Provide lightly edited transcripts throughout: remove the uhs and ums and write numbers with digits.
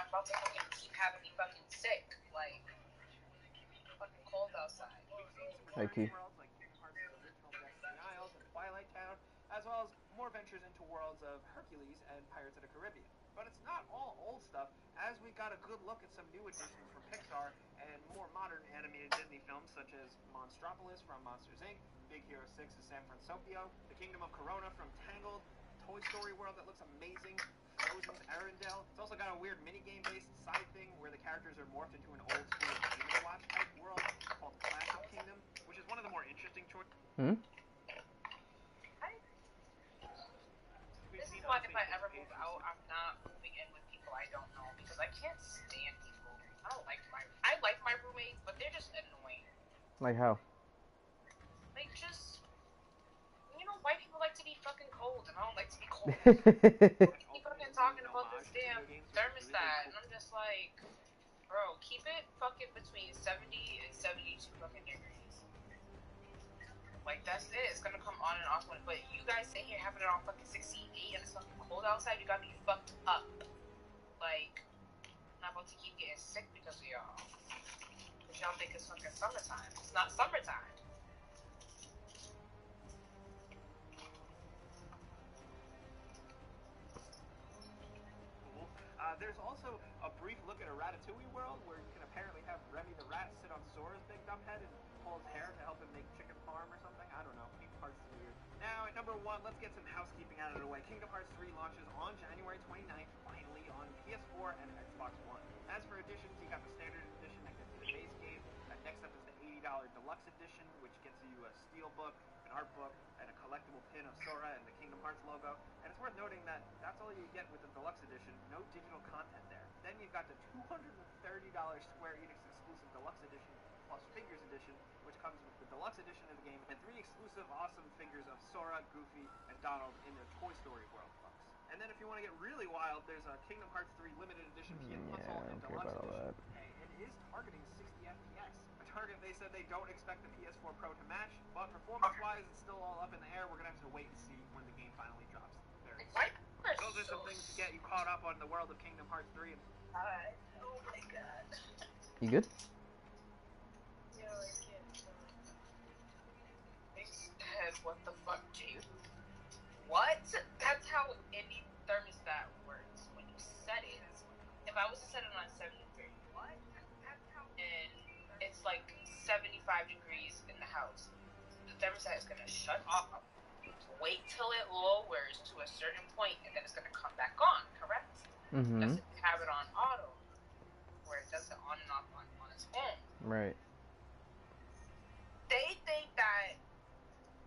I'm about to fucking keep having me fucking sick. Like, fucking cold outside. We've seen some Hi, exciting Key. worlds like Kingdom Hearts' original Destiny Isles and Twilight Town, as well as more ventures into worlds of Hercules and Pirates of the Caribbean. But it's not all old stuff, as we got a good look at some new additions from Pixar and more modern animated Disney films such as Monstropolis from Monsters Inc., Big Hero 6's San Francisco, The Kingdom of Corona from Tangled, Toy Story World that looks amazing, Frozen's Arendelle. It's also got a weird minigame-based side thing where the characters are morphed into an old-school Game & Watch type world called Classic Kingdom, which is one of the more interesting choices. This is why if I ever move out, I'm not moving in with people I don't know because I can't stand people. I like my roommates, but they're just annoying. Like how? Like just, white people like to be fucking cold, and I don't like to be cold. Keep fucking talking about this damn thermostat, and I'm just like, bro, keep it fucking between 70 and 72 fucking degrees. Like, that's it. It's gonna come on and off when, but you guys sit here having it on fucking 68 and it's fucking cold outside, you got me fucked up. Like, I'm not about to keep getting sick because of y'all. Because y'all think it's fucking summertime. It's not summertime. There's also a brief look at a Ratatouille world where you can apparently have Remy the rat sit on Sora's big dumb head and pull his hair to help him make chicken farm or something. I don't know. Kingdom Hearts is weird. Now, at number 1, let's get some housekeeping out of the way. Kingdom Hearts 3 launches on January 29th, finally, on PS4 and Xbox One. As for editions, you got the standard edition that gets you the base game. Next up is the $80 deluxe edition, which gets you a steelbook, an art book, and a collectible pin of Sora and the Kingdom Hearts logo. And it's worth noting that that's all you get with the deluxe edition, no digital content there. Then you've got the $230 Square Enix exclusive deluxe edition plus figures edition, which comes with the deluxe edition of the game and 3 exclusive awesome figures of Sora, Goofy, and Donald in their Toy Story World books. And then if you want to get really wild, there's a Kingdom Hearts 3 limited edition console and deluxe edition. Hey, it is targeting 60 FPS. Target, they said they don't expect the PS4 Pro to match, but performance-wise, it's still all up in the air. We're going to have to wait and see when the game finally drops. Those are some things to get you caught up on the world of Kingdom Hearts 3. Oh my god. You good? Yeah, I can't. Instead, what the fuck, dude? What? That's how any thermostat works. When you set it, if I was to set it on 73, what? And it's like 75 degrees in the house, the thermostat is going to shut off, wait till it lowers to a certain point, and then it's going to come back on, correct? Mm-hmm. That's if you have it on auto, where it does it on and off on its own. Right. They think that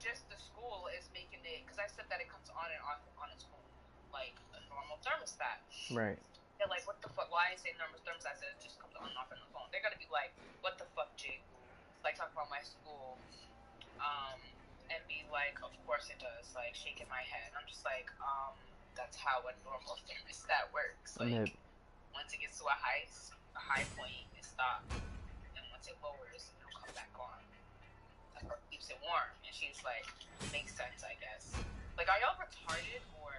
just the school is making it, because I said that it comes on and off on its own, like a normal thermostat. Right. They're like, what the fuck? Why I say normal thermostat? I said it just comes on and off on the phone. They're gonna be like, what the fuck, Jake? Like, talk about my school, and be like, of course it does. Like, shaking my head. I'm just like, that's how a normal thermostat works. Like, once it gets to a high point, it stops, and once it lowers, it'll come back on. That's what keeps it warm. And she's like, makes sense, I guess. Like, are y'all retarded or?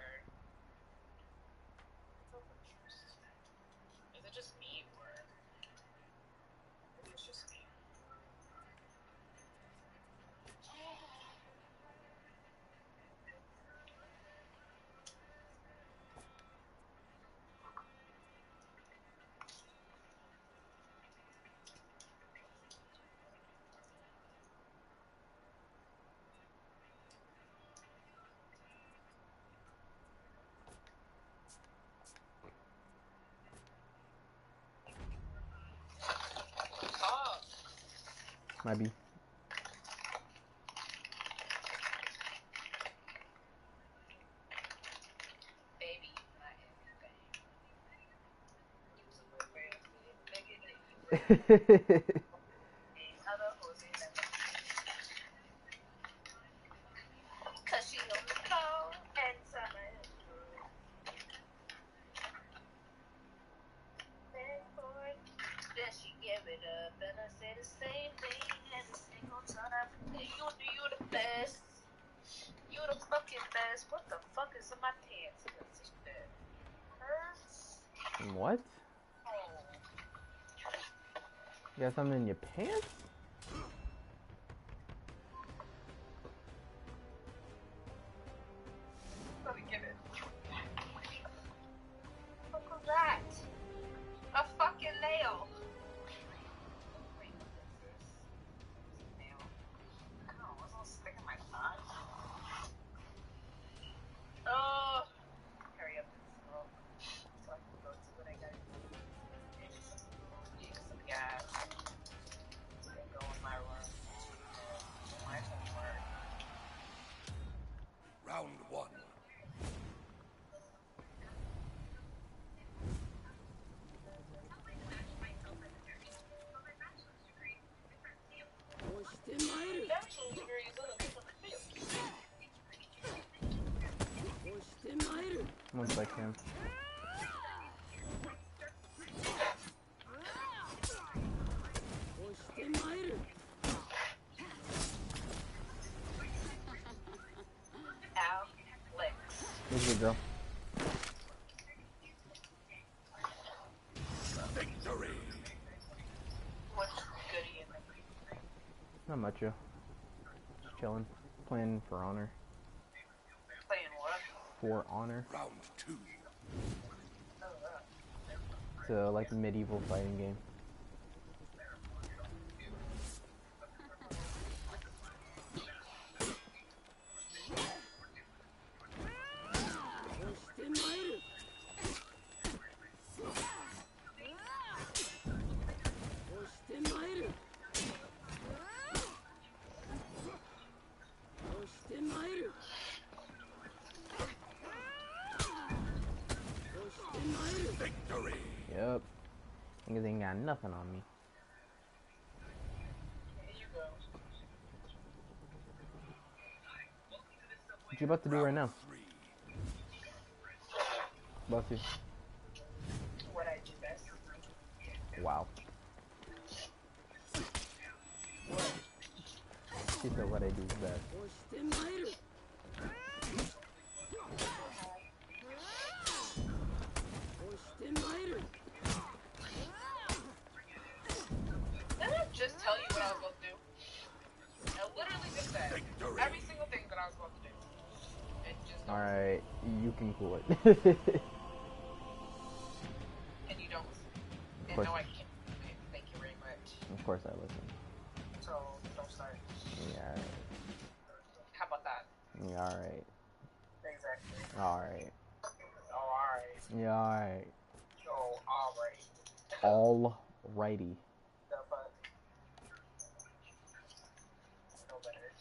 Is it just me, or maybe it's just me? Might be. Baby, not everything. Other Jose cause she on the phone and summer. Then she give it up and I say the same thing every single time. Hey, you the best. You the fucking best. What the fuck is in my pants? Hurts. What? You got something in your pants? Let me get it. What was that? A fucking nail. Wait, what is this? It's a nail. Oh, what's all stuck in my thigh? Oh, hurry up and smoke so I can go do what I gotta do. Get some gas. And go in my room. My homework. Round one. Bachelor's degree is in a different field. One second. Alex. Where's the girl? Victory. What's goody in the Not much, yo. Just chilling. Playing for honor. playing what? For honor. Round two. Oh, It's a like medieval fighting game. Victory. Yep. Niggas ain't got nothing on me. here you go. What you about to do right now? Three. About to. What I do best. Wow. She said what I do best. Didn't I just tell you what I was about to do? I literally just said Victory. every single thing that I was about to do. And just don't. Alright, you can cool it. And you don't. And course. no, I can't. Okay, thank you very much. Of course I listen. So, don't start. Yeah, How about that? yeah, alright. Exactly. Alright. Oh, alright. Yeah, alright. Oh, alright. Alrighty. The fuck? No better.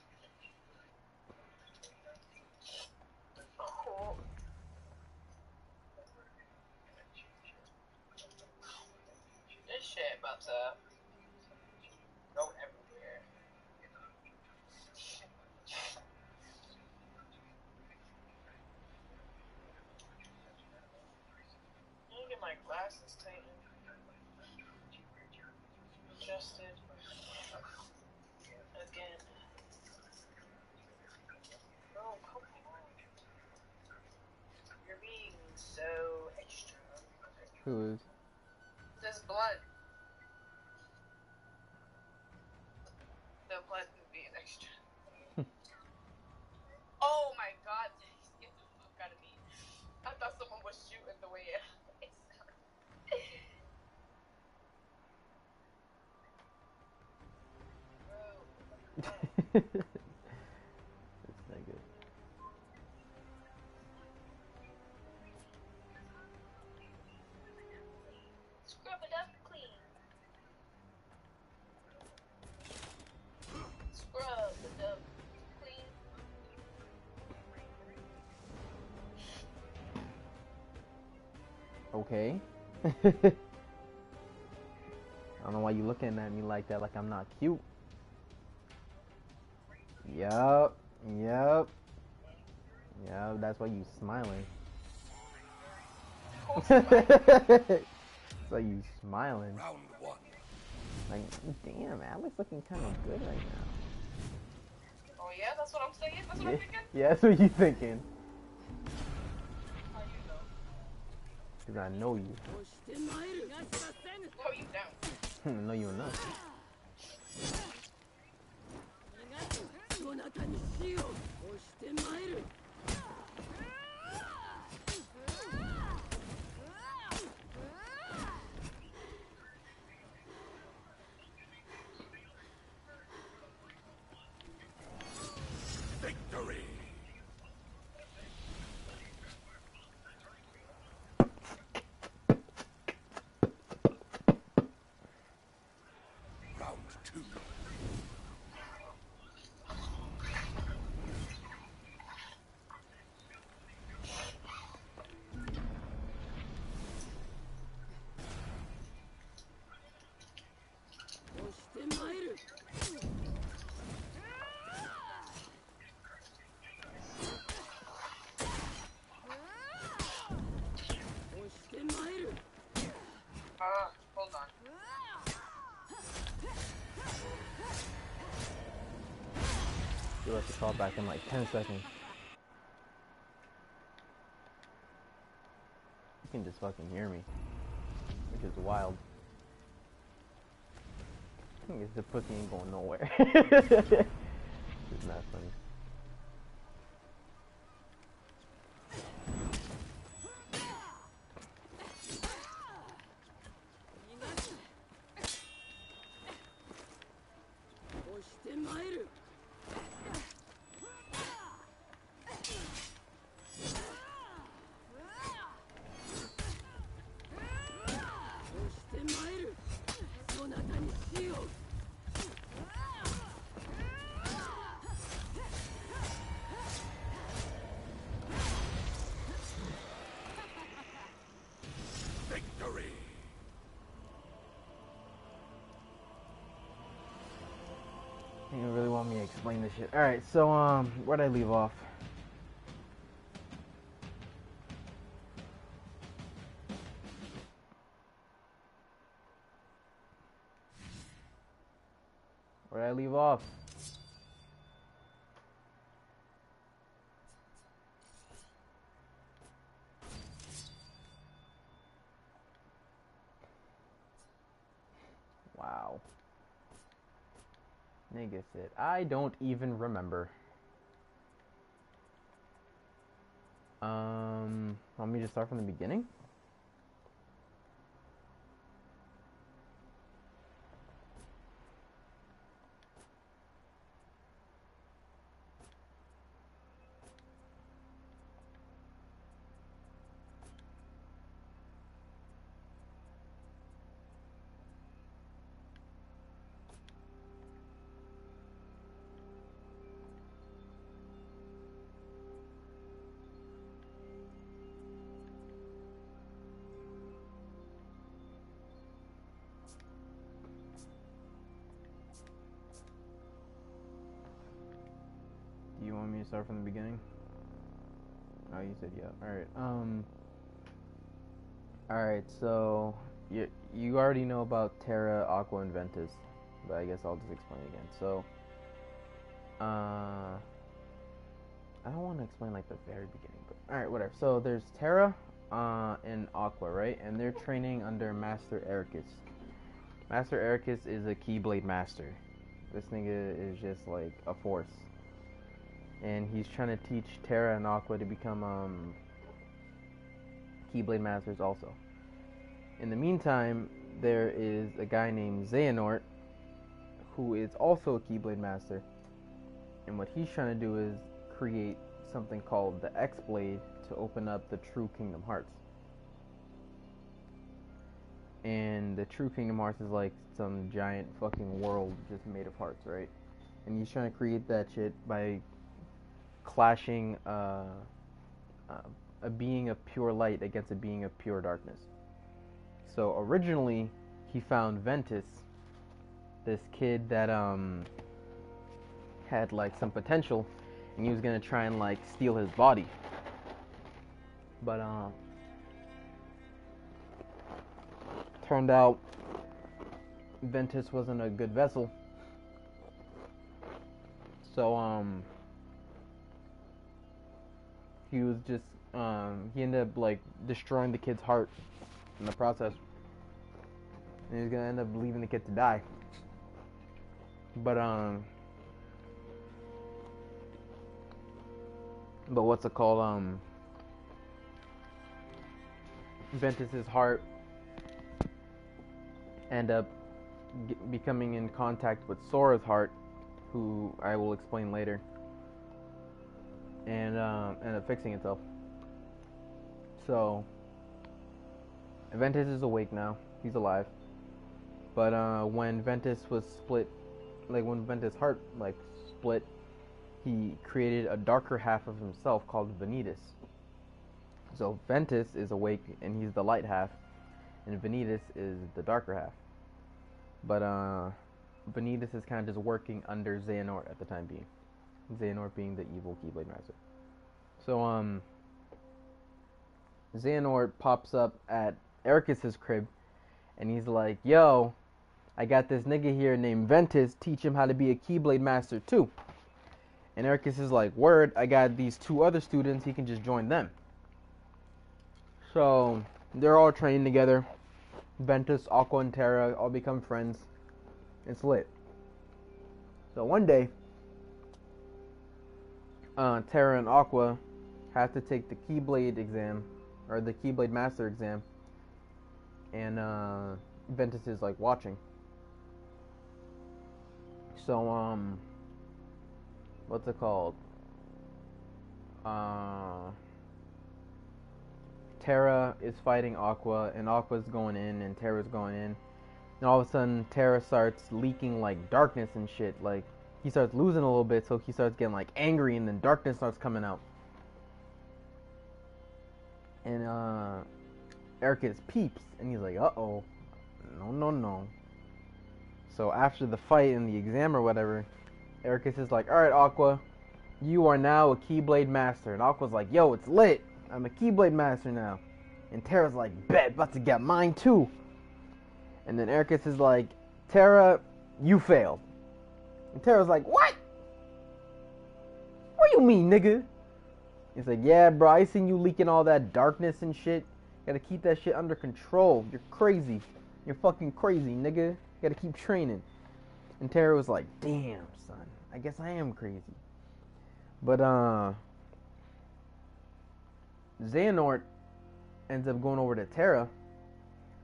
Oh. This shit about to go everywhere. Let me get my glasses tightened. Adjusted. Again. Oh, come on. You're being so extra. Who is? This blood. The blood is being extra. Oh my god, get the fuck out of me. I thought someone was shooting the way it This nigga. Scrub it up clean. Scrub it up clean. Okay. I don't know why you looking at me like that, like I'm not cute. Yup. Yup. Yup, that's why you smiling. That's why you smiling. Round one. Like, damn, Alex looking kind of good right now. Oh yeah, that's what I'm saying? That's what I'm thinking? Yeah, that's what you thinking. How you know? Because I know you. No, you don't. know you enough. Victory. Round 2. Hold on. You'll have to call back in like 10 seconds. You can just fucking hear me, which is wild. I think it's the pussy ain't going nowhere. It's not funny. Victory. You really want me to explain this shit? Alright, so, where'd I leave off? Where'd I leave off? Wow. Nigga said, I don't even remember. Want me to start from the beginning? Do you want me to start from the beginning? Oh, you said yeah. Alright, so you already know about Terra, Aqua, and Ventus, but I guess I'll just explain again. So, I don't want to explain like the very beginning, but alright, whatever. So there's Terra, and Aqua, right? And they're training under Master Ericus. Master Ericus is a Keyblade master. This nigga is just like a force. And he's trying to teach Terra and Aqua to become Keyblade Masters also. In the meantime, there is a guy named Xehanort who is also a Keyblade Master. And what he's trying to do is create something called the X-Blade to open up the true Kingdom Hearts. And the true Kingdom Hearts is like some giant fucking world just made of hearts, right? And he's trying to create that shit by clashing a being of pure light against a being of pure darkness. So originally he found Ventus, this kid that had like some potential, and he was gonna try and like steal his body. But turned out Ventus wasn't a good vessel. So he was just he ended up like destroying the kid's heart in the process. and he's gonna end up leaving the kid to die. But what's it called? Ventus's heart end up becoming in contact with Sora's heart, who I will explain later, and end up fixing itself. So Ventus is awake now. He's alive. But when Ventus was split, like when Ventus' heart like split, he created a darker half of himself called Vanitas. So Ventus is awake and he's the light half, and Vanitas is the darker half. But Vanitas is kind of just working under Xehanort at the time being. Xehanort being the evil Keyblade Master. So Xehanort pops up at Ericus's crib, and he's like, "Yo, I got this nigga here named Ventus. Teach him how to be a Keyblade Master too." And Ericus is like, "Word, I got these 2 other students. He can just join them." So they're all training together. Ventus, Aqua, and Terra all become friends. It's lit. So one day, Terra and Aqua have to take the Keyblade exam, or the Keyblade Master exam, and Ventus is like watching. So what's it called? Terra is fighting Aqua, and Aqua's going in, and Terra's going in. And all of a sudden, Terra starts leaking like darkness and shit. Like he starts losing a little bit, so he starts getting like angry, and then darkness starts coming out. And Ericus peeps, and he's like, "Uh-oh, no." So after the fight and the exam or whatever, Ericus is like, "All right, Aqua, you are now a Keyblade Master." And Aqua's like, "Yo, it's lit. I'm a Keyblade Master now." And Terra's like, "Bet, about to get mine too." And then Ericus is like, "Terra, you failed." And Terra's like, "What? What do you mean, nigga?" He's like, "Yeah, bro, I seen you leaking all that darkness and shit. Gotta keep that shit under control. You're crazy. You're fucking crazy, nigga. Gotta keep training." And Terra was like, "Damn, son. I guess I am crazy." But Xehanort ends up going over to Terra,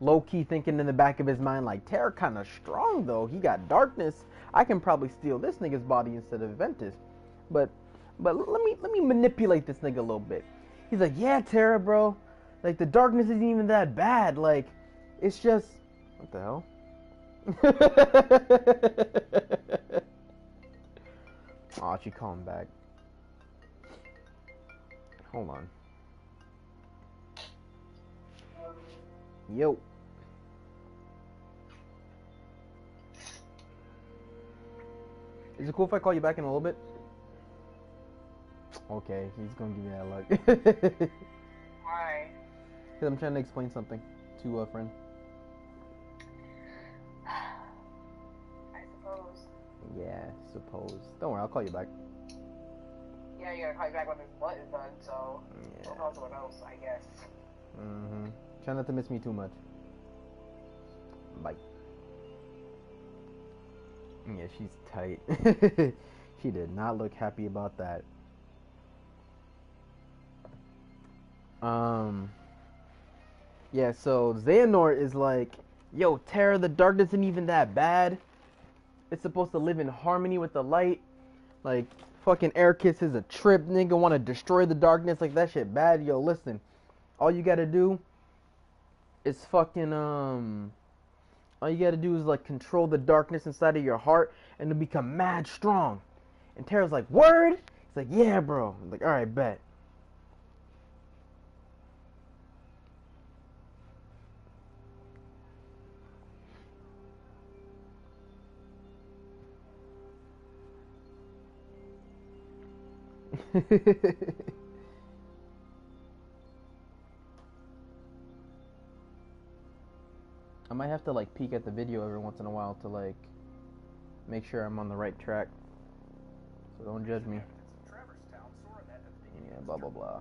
low-key thinking in the back of his mind, like, Terra kind of strong, though. He got darkness. I can probably steal this nigga's body instead of Ventus. But let me manipulate this nigga a little bit. He's like, "Yeah, Terra, bro. Like, the darkness isn't even that bad. Like, it's just..." What the hell? Aw, she called him back. Hold on. Yo. Is it cool if I call you back in a little bit? Okay, he's gonna give me that look. Why? Because I'm trying to explain something to a friend. I suppose. Yeah, suppose. Don't worry, I'll call you back. Yeah, you gotta call me back when this butt is done, so Yeah. we'll call someone else, I guess. Mm-hmm. Try not to miss me too much. Bye. Yeah, she's tight. She did not look happy about that. Yeah, so Xehanort is like, "Yo, Terra, the darkness isn't even that bad. It's supposed to live in harmony with the light. Like, fucking Ericus is a trip, nigga, want to destroy the darkness. Like, that shit bad. Yo, listen, all you gotta do is fucking, all you gotta do is, like, control the darkness inside of your heart, and it'll become mad strong." And Terra's like, "Word?" He's like, "Yeah, bro." I'm like, "Alright, bet." I might have to like peek at the video every once in a while to like make sure I'm on the right track. So don't judge me. Yeah, blah blah blah.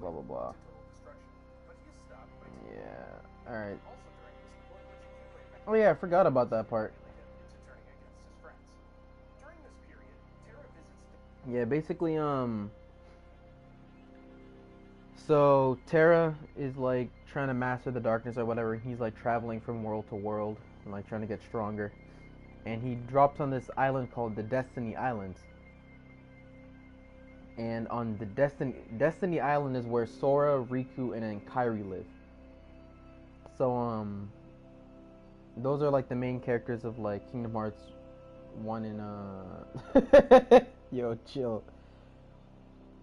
Blah blah blah. Yeah. Alright. Oh yeah, I forgot about that part. into turning against his friends. During this period, Terra visits Yeah, basically, so Terra is like trying to master the darkness or whatever. He's like traveling from world to world and like trying to get stronger. And he drops on this island called the Destiny Islands. And on the Destiny Island is where Sora, Riku, and then Kairi live. So those are like the main characters of like Kingdom Hearts 1 and yo, chill.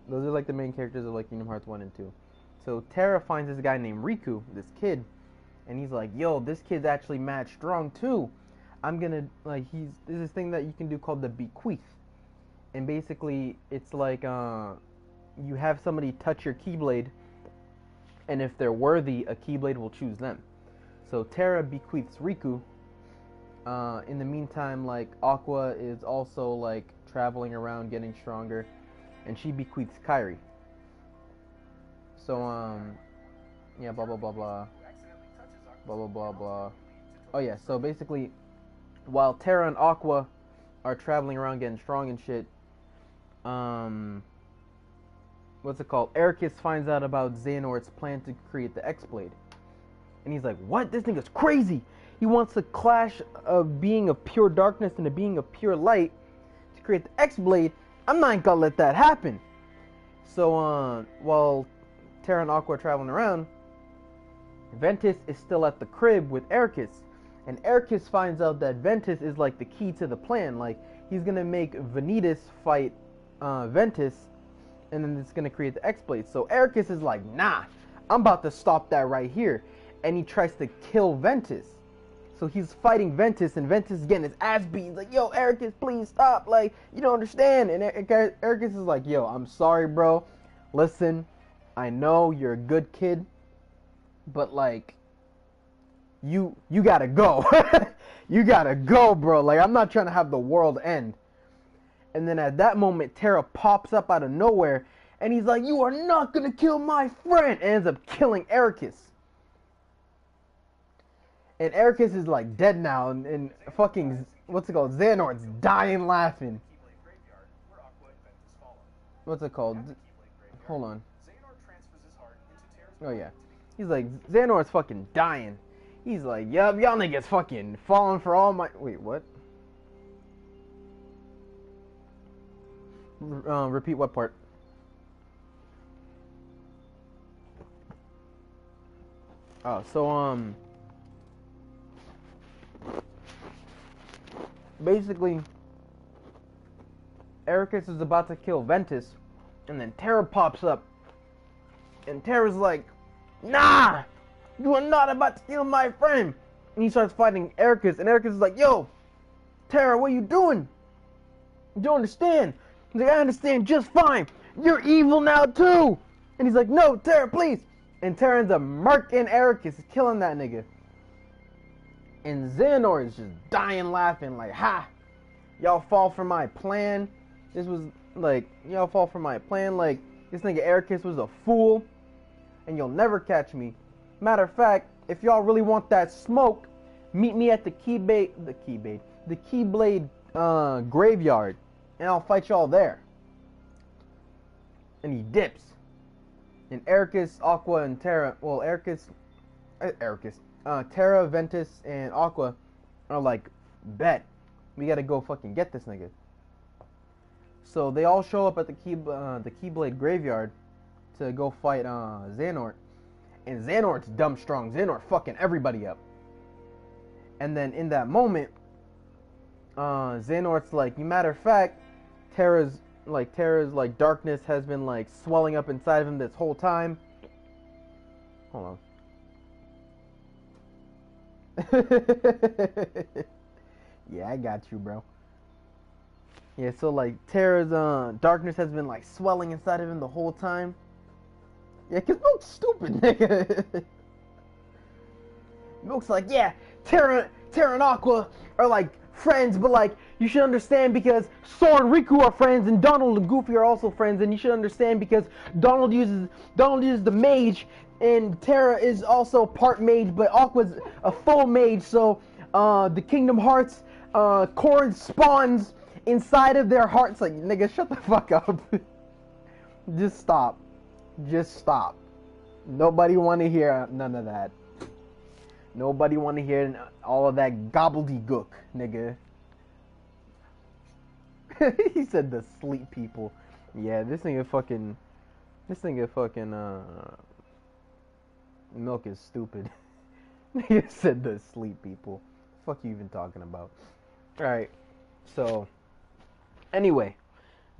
Those are like the main characters of like Kingdom Hearts 1 and 2. So Terra finds this guy named Riku, this kid, and he's like, yo, this kid's actually mad strong too. I'm gonna, like, there's this thing that you can do called the bequeath. And basically, it's like, you have somebody touch your Keyblade, and if they're worthy, a Keyblade will choose them. So Terra bequeaths Riku. In the meantime, like, Aqua is also, like, traveling around getting stronger, and she bequeaths Kairi. So, yeah, blah, blah, blah, blah. Blah, blah, blah, blah. Oh, yeah, so basically, while Terra and Aqua are traveling around getting strong and shit, what's it called? Ericus finds out about Xehanort's plan to create the X-Blade. And he's like, what? This nigga's crazy! He wants a clash of being of pure darkness and a being of pure light to create the X-Blade. I'm not gonna let that happen. So, while Terra and Aqua are traveling around, Ventus is still at the crib with Ericus. And Ericus finds out that Ventus is like the key to the plan. Like, he's gonna make Vanitas fight Ventus, and then it's gonna create the X-Blade. So Ericus is like, nah, I'm about to stop that right here. And he tries to kill Ventus. So he's fighting Ventus, and Ventus is getting his ass beat. He's like, yo, Ericus, please stop. Like, you don't understand. And Ericus is like, yo, I'm sorry, bro. Listen, I know you're a good kid, but like, you gotta go. You gotta go, bro. Like, I'm not trying to have the world end. And then at that moment, Terra pops up out of nowhere, and he's like, you are not gonna kill my friend, and ends up killing Ericus. And Ericus is like dead now, and fucking, what's it called? Xehanort's dying laughing. What's it called? Hold on. Oh yeah. He's like, Xehanort's fucking dying. He's like, yup, y'all niggas fucking falling for all my... Wait, what? Repeat what part? Oh, so, basically, Ericus is about to kill Ventus, and then Terra pops up, and Terra's like, nah! You are not about to kill my friend! And he starts fighting Ericus, and Ericus is like, yo! Terra, what are you doing? You don't understand. He's like, I understand just fine. You're evil now, too! And he's like, no, Terra, please! And Terra ends up murking Ericus, killing that nigga. And Xehanort is just dying laughing, like, ha! Y'all fall for my plan. This was, like, y'all fall for my plan. Like, this nigga Ericus was a fool. And you'll never catch me. Matter of fact, if y'all really want that smoke, meet me at the Keyblade graveyard, and I'll fight y'all there. And he dips. And Ericus, Aqua, and Terra, well, Terra, Ventus, and Aqua are like, bet, we gotta go fucking get this nigga. So they all show up at the Keyblade graveyard to go fight Xehanort. And Xehanort's dumb strong. Xehanort fucking everybody up. And then in that moment, Xehanort's like, matter of fact, Terra's like darkness has been like swelling up inside of him this whole time. Hold on. Yeah, I got you, bro. Yeah, so like Terra's darkness has been like swelling inside of him the whole time. Yeah, cause Milk's stupid, nigga. Milk's like, yeah, Terra and Aqua are like friends, but like you should understand because Sora and Riku are friends, and Donald and Goofy are also friends, and you should understand because Donald uses the mage, and Terra is also part mage, but Aqua's a full mage, so the Kingdom Hearts cord spawns inside of their hearts. Like, nigga, shut the fuck up. Just stop. Just stop. Nobody want to hear none of that. Nobody want to hear all of that gobbledygook, nigga. He said the sleep people. Yeah, this nigga fucking Milk is stupid. He said the sleep people. What the fuck you even talking about? Alright, so anyway,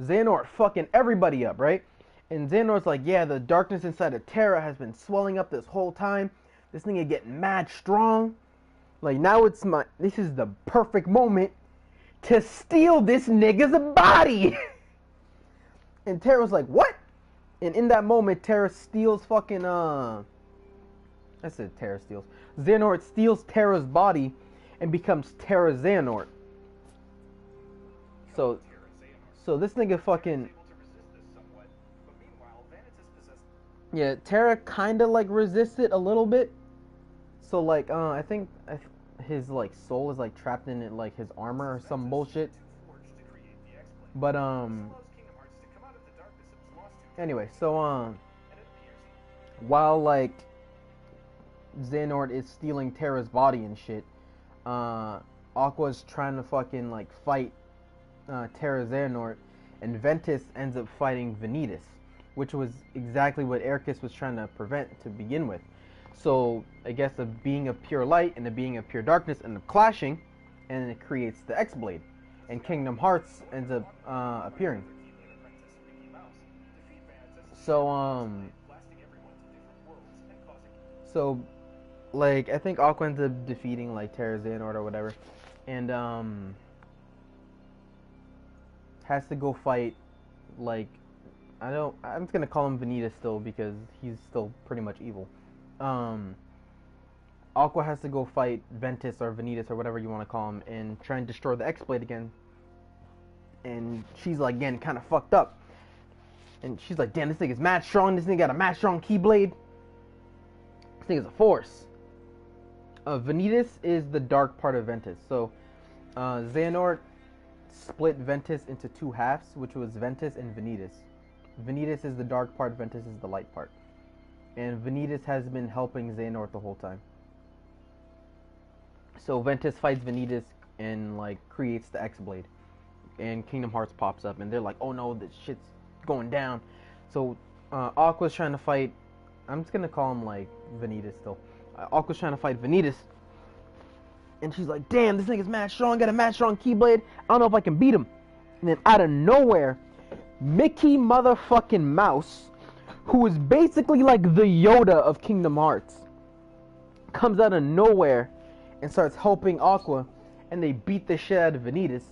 Xehanort fucking everybody up, right? And Xehanort's like, yeah, the darkness inside of Terra has been swelling up this whole time. This nigga getting mad strong. Like, now this is the perfect moment to steal this nigga's body. And Terra's like, what? And in that moment, Terra steals fucking, I said Terra steals. Xehanort steals Terra's body and becomes Terra Xehanort. So this nigga fucking... Yeah, Terra kind of, like, resisted a little bit. So, like, I think his, like, soul is, like, trapped in it, like, his armor or some bullshit. But, anyway, so, while, like, Xehanort is stealing Terra's body and shit, Aqua's trying to fucking, like, fight Terra Xehanort, and Ventus ends up fighting Vanitas, which was exactly what Ericus was trying to prevent to begin with. So, I guess a being of pure light and a being of pure darkness end up clashing, and it creates the X-Blade. And Kingdom Hearts ends up appearing. So, like, I think Aqua ends up defeating, like, Terra Xehanort or whatever. And, has to go fight, like, I'm just gonna call him Vanitas still because he's still pretty much evil. Aqua has to go fight Ventus or Vanitas or whatever you want to call him and try and destroy the X-Blade again. And she's like getting kind of fucked up. And she's like, damn, this nigga's mad strong. This nigga got a mad strong Keyblade. This nigga's a force. Vanitas is the dark part of Ventus. So, Xehanort split Ventus into two halves, which was Ventus and Vanitas. Vanitas is the dark part, Ventus is the light part. And Vanitas has been helping Xehanort the whole time. So Ventus fights Vanitas and, like, creates the X-Blade. And Kingdom Hearts pops up and they're like, oh no, this shit's going down. So Aqua's trying to fight, I'm just gonna call him, like, Vanitas still. Aqua's trying to fight Vanitas. And she's like, damn, this nigga's mad strong, got a mad strong Keyblade. I don't know if I can beat him. And then out of nowhere, Mickey motherfucking Mouse, who is basically like the Yoda of Kingdom Hearts, comes out of nowhere and starts helping Aqua, and they beat the shit out of Vanitas,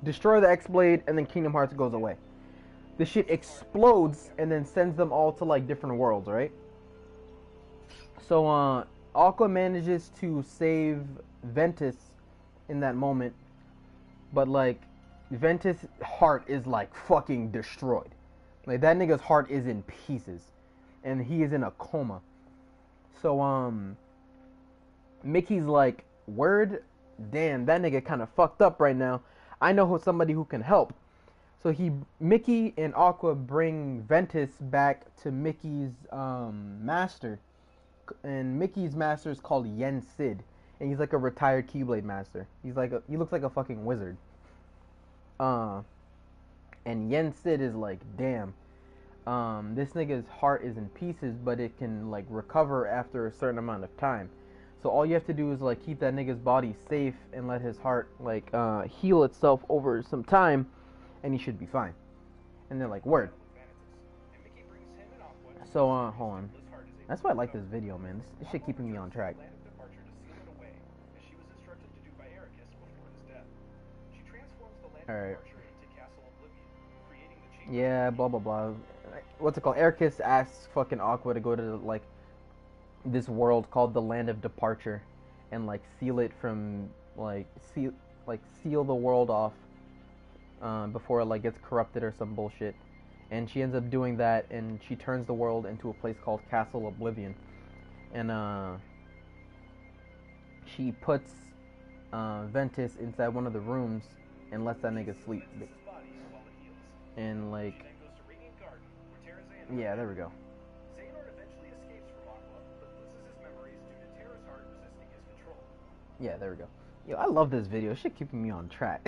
destroy the X-Blade, and then Kingdom Hearts goes away. The shit explodes and then sends them all to, like, different worlds, right? So, Aqua manages to save Ventus in that moment, but, like, Ventus' heart is, like, fucking destroyed. Like, that nigga's heart is in pieces, and he is in a coma. So, Mickey's like, word, damn, that nigga kind of fucked up right now. I know somebody who can help. So Mickey and Aqua bring Ventus back to Mickey's master, and Mickey's master is called Yen Sid, and he's like a retired Keyblade master. He looks like a fucking wizard. And Yen Sid is like, damn, this nigga's heart is in pieces, but it can, like, recover after a certain amount of time. So all you have to do is, like, keep that nigga's body safe and let his heart, like, heal itself over some time, and he should be fine. And they're like, word. So, hold on. That's why I like this video, man. This shit keeping me on track. Alright. Yeah, blah, blah, blah. What's it called? Ericus asks fucking Aqua to go to, like, this world called the Land of Departure and, like, seal it from, like, seal the world off before it, like, gets corrupted or some bullshit. And she ends up doing that, and she turns the world into a place called Castle Oblivion. And she puts Ventus inside one of the rooms and lets that nigga sleep. And like, yeah, there we go. Xehanort eventually escapes from Aqua, but loses his memories due to Terra's heart resisting his control. Yeah, there we go. Yo, I love this video. Shit keeping me on track.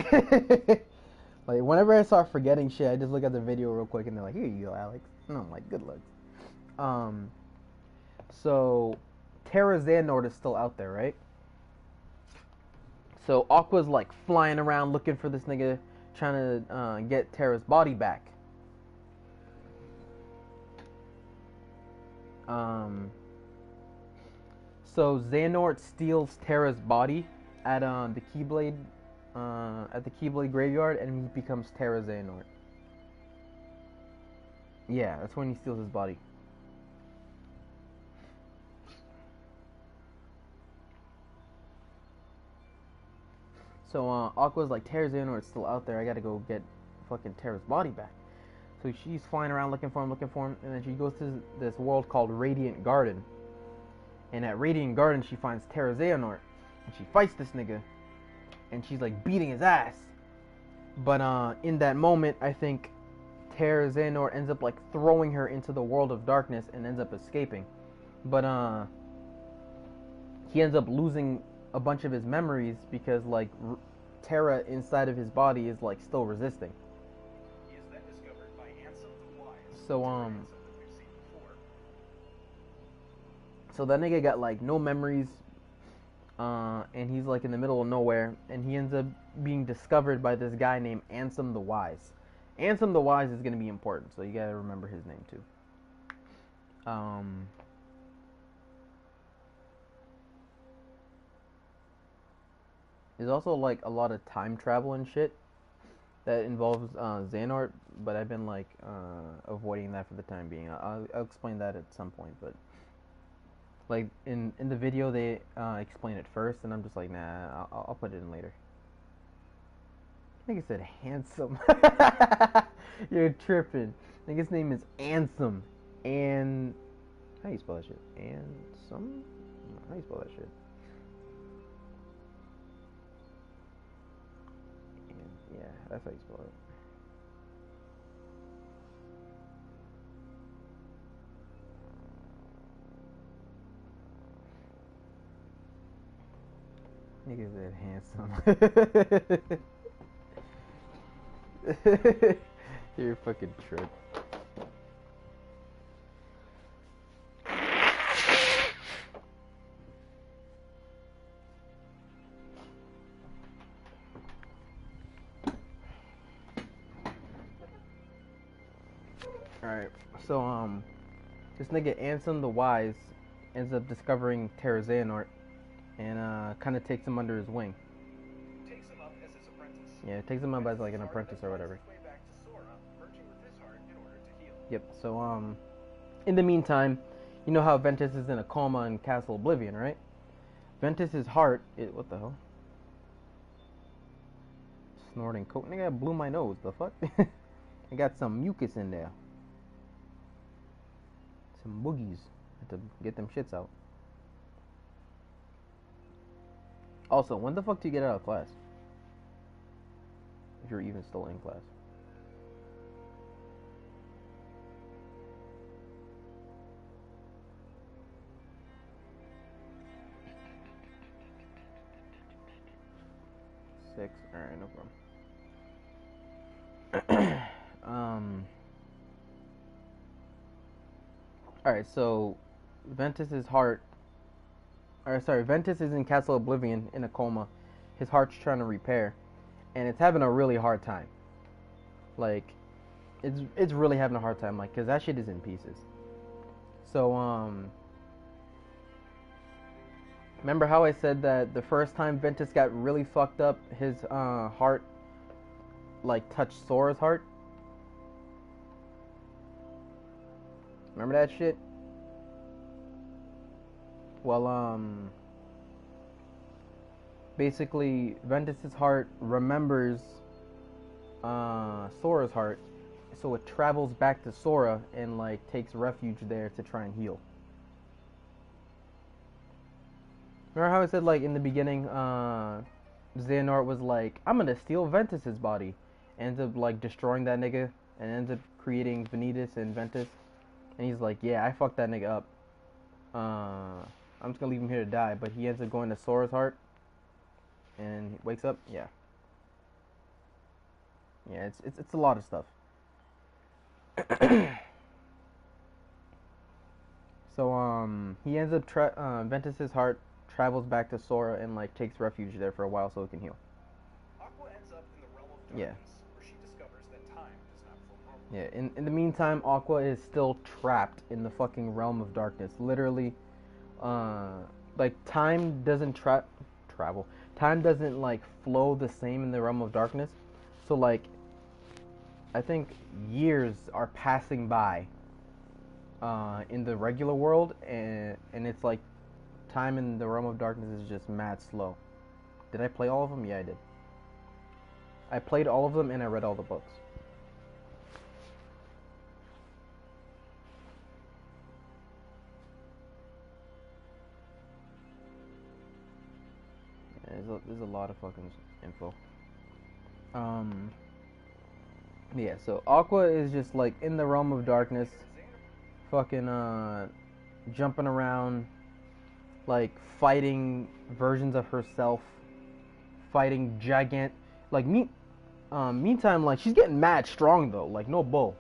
Like, whenever I start forgetting shit, I just look at the video real quick and they're like, here you go, Alex. And I'm like, good luck. So, Terra Xehanort is still out there, right? So, Aqua's like flying around looking for this nigga, trying to get Terra's body back. So Xehanort steals Terra's body at the Keyblade graveyard, and he becomes Terra Xehanort. Yeah, that's when he steals his body. So Aqua's like, Terra Xehanort's still out there. I gotta go get fucking Terra's body back. So she's hflying around looking for him, and then she goes to this world called Radiant Garden. And at Radiant Garden, she finds Terra Xehanort, and she fights this nigga, and she's like beating his ass. But in that moment, I think Terra Xehanort ends up like throwing her into the world of darkness and ends up escaping. But he ends up losing a bunch of his memories because like Terra inside of his body is like still resisting. He is then discovered by Ansem the Wise. So Ansem that we've seen before. So that nigga got like no memories, and he's like in the middle of nowhere, and he ends up being discovered by this guy named Ansem the Wise. Ansem the Wise is gonna be important, so you gotta remember his name too. There's also like a lot of time travel and shit that involves Xehanort, but I've been like avoiding that for the time being. I'll explain that at some point, but like in the video they explain it first, and I'm just like, nah, I'll put it in later. I think it said handsome. You're tripping. I think his name is Ansem. And how you spell that shit? Ansem? How you spell that shit? And, yeah, that's how you spell it. Nigga said handsome. You're a fucking trip. Alright, so this nigga Ansem the Wise ends up discovering Terra Xehanort and kind of takes him under his wing. Takes him up as his apprentice. Yeah, takes him up as like an apprentice or whatever. Yep. So in the meantime, you know how Ventus is in a coma in Castle Oblivion, right? Ventus's heart, what the hell? Snorting coke. Nigga, I blew my nose. The fuck? I got some mucus in there. Some boogies. Had to get them shits out. Also, when the fuck do you get out of class? If you're even still in class. Six. Alright, no problem. Alright, so Ventus's heart, Ventus is in Castle Oblivion in a coma. His heart's trying to repair, and it's having a really hard time. Like, it's really having a hard time, like, cause that shit is in pieces. So remember how I said that the first time Ventus got really fucked up, his heart like touched Sora's heart? Remember that shit? Well, basically Ventus's heart remembers Sora's heart, so it travels back to Sora and like takes refuge there to try and heal. Remember how I said like in the beginning, Xehanort was like, I'm gonna steal Ventus's body. Ends up like destroying that nigga and ends up creating Vanitas and Ventus. And he's like, yeah, I fucked that nigga up. I'm just gonna leave him here to die. But he ends up going to Sora's heart and he wakes up. Yeah. Yeah, it's a lot of stuff. So he ends up Ventus's heart travels back to Sora and like takes refuge there for a while so it can heal. Aqua ends up in the realm of darkness, where she discovers that time does not flow normally. Yeah, in the meantime, Aqua is still trapped in the fucking realm of darkness. Literally, like time doesn't travel. Time doesn't like flow the same in the realm of darkness. So like, I think years are passing by in the regular world, and it's like time in the realm of darkness is just mad slow. Did I play all of them? Yeah, I did. I played all of them and I read all the books. Yeah, there's a lot of fucking info. Yeah, so Aqua is just like in the realm of darkness, fucking jumping around, like fighting versions of herself, fighting meantime, like she's getting mad strong though, like no bull.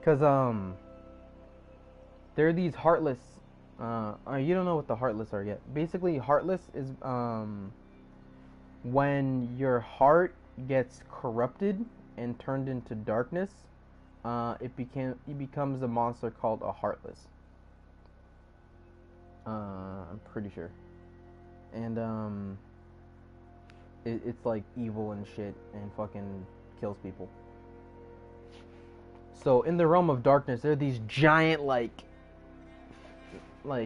Cause there are these heartless. You don't know what the heartless are yet. Basically, heartless is when your heart gets corrupted and turned into darkness. It becomes a monster called a heartless. I'm pretty sure, and it's like evil and shit and fucking kills people. So in the realm of darkness, there are these giant like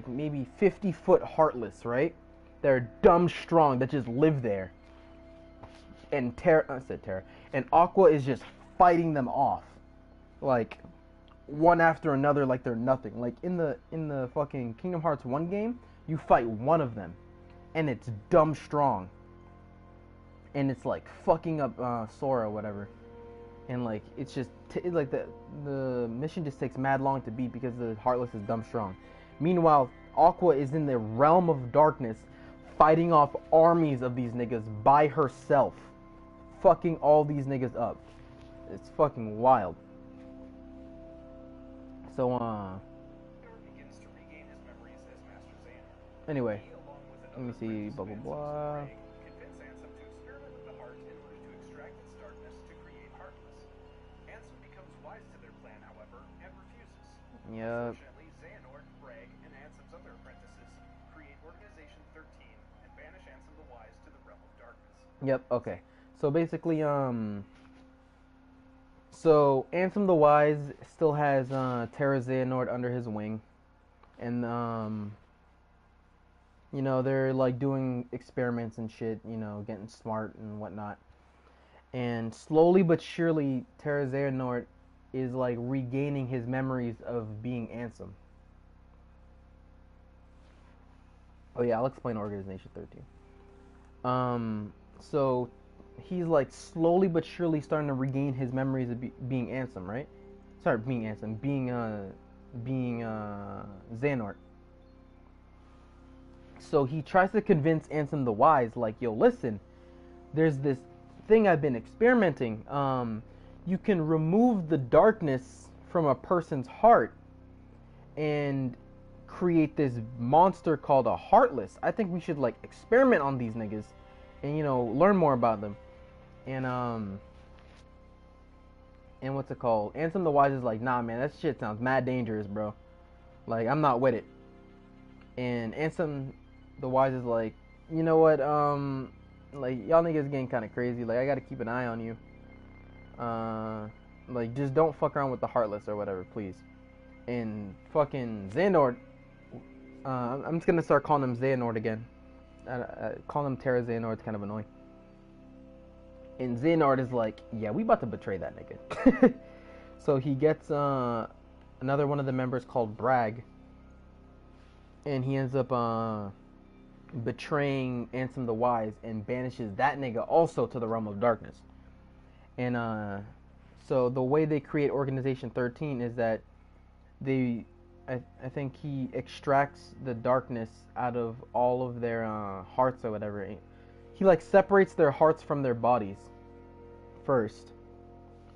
maybe 50-foot heartless, right? They're dumb strong that just live there. And Terra. And Aqua is just fighting them off, like one after another, like they're nothing. Like in the fucking Kingdom Hearts 1 game, you fight one of them, and it's dumb strong. And it's like fucking up Sora or whatever. And like it's just like the mission just takes mad long to beat because the heartless is dumb strong. Meanwhile, Aqua is in the realm of darkness, fighting off armies of these niggas by herself, fucking all these niggas up. It's fucking wild. So begins to regain his memories as Master Xehanort. Anyway, He, along with let me another see. apprentice, Blah blah Phantom blah. Sprague, convince Ansem to experiment with the heart in order to extract its darkness to create Heartless. Ansem becomes wise to their plan, however, and refuses. Yep. Unfortunately, Xehanort, Bragg, and Ansem's other apprentices create Organization 13 and banish Ansem the Wise to the realm of darkness. Yep. Okay. So basically, so Ansem the Wise still has Terra Xehanort under his wing, and you know, they're like doing experiments and shit, you know, getting smart and whatnot. And slowly but surely, Terra Xehanort is like regaining his memories of being Ansem. Oh yeah, I'll explain Organization 13. So he's like slowly but surely starting to regain his memories of being Ansem, right? Sorry, being Ansem, being Xehanort. So he tries to convince Ansem the Wise, like, yo, listen, there's this thing I've been experimenting. You can remove the darkness from a person's heart and create this monster called a Heartless. I think we should like experiment on these niggas and, you know, learn more about them. And what's it called? Ansem the Wise is like, nah, man, that shit sounds mad dangerous, bro. Like, I'm not with it. And Ansem the Wise is like, you know what? Like, y'all niggas getting kind of crazy. Like, I gotta keep an eye on you. Like, just don't fuck around with the Heartless or whatever, please. And fucking Xehanort, I'm just gonna start calling him Xehanort again. Calling him Terra Xehanort is kind of annoying. And Xehanort is like, yeah, we about to betray that nigga. So he gets another one of the members called Bragg, and he ends up betraying Ansem the Wise and banishes that nigga also to the realm of darkness. And so the way they create Organization 13 is that I think he extracts the darkness out of all of their hearts or whatever. He like separates their hearts from their bodies first,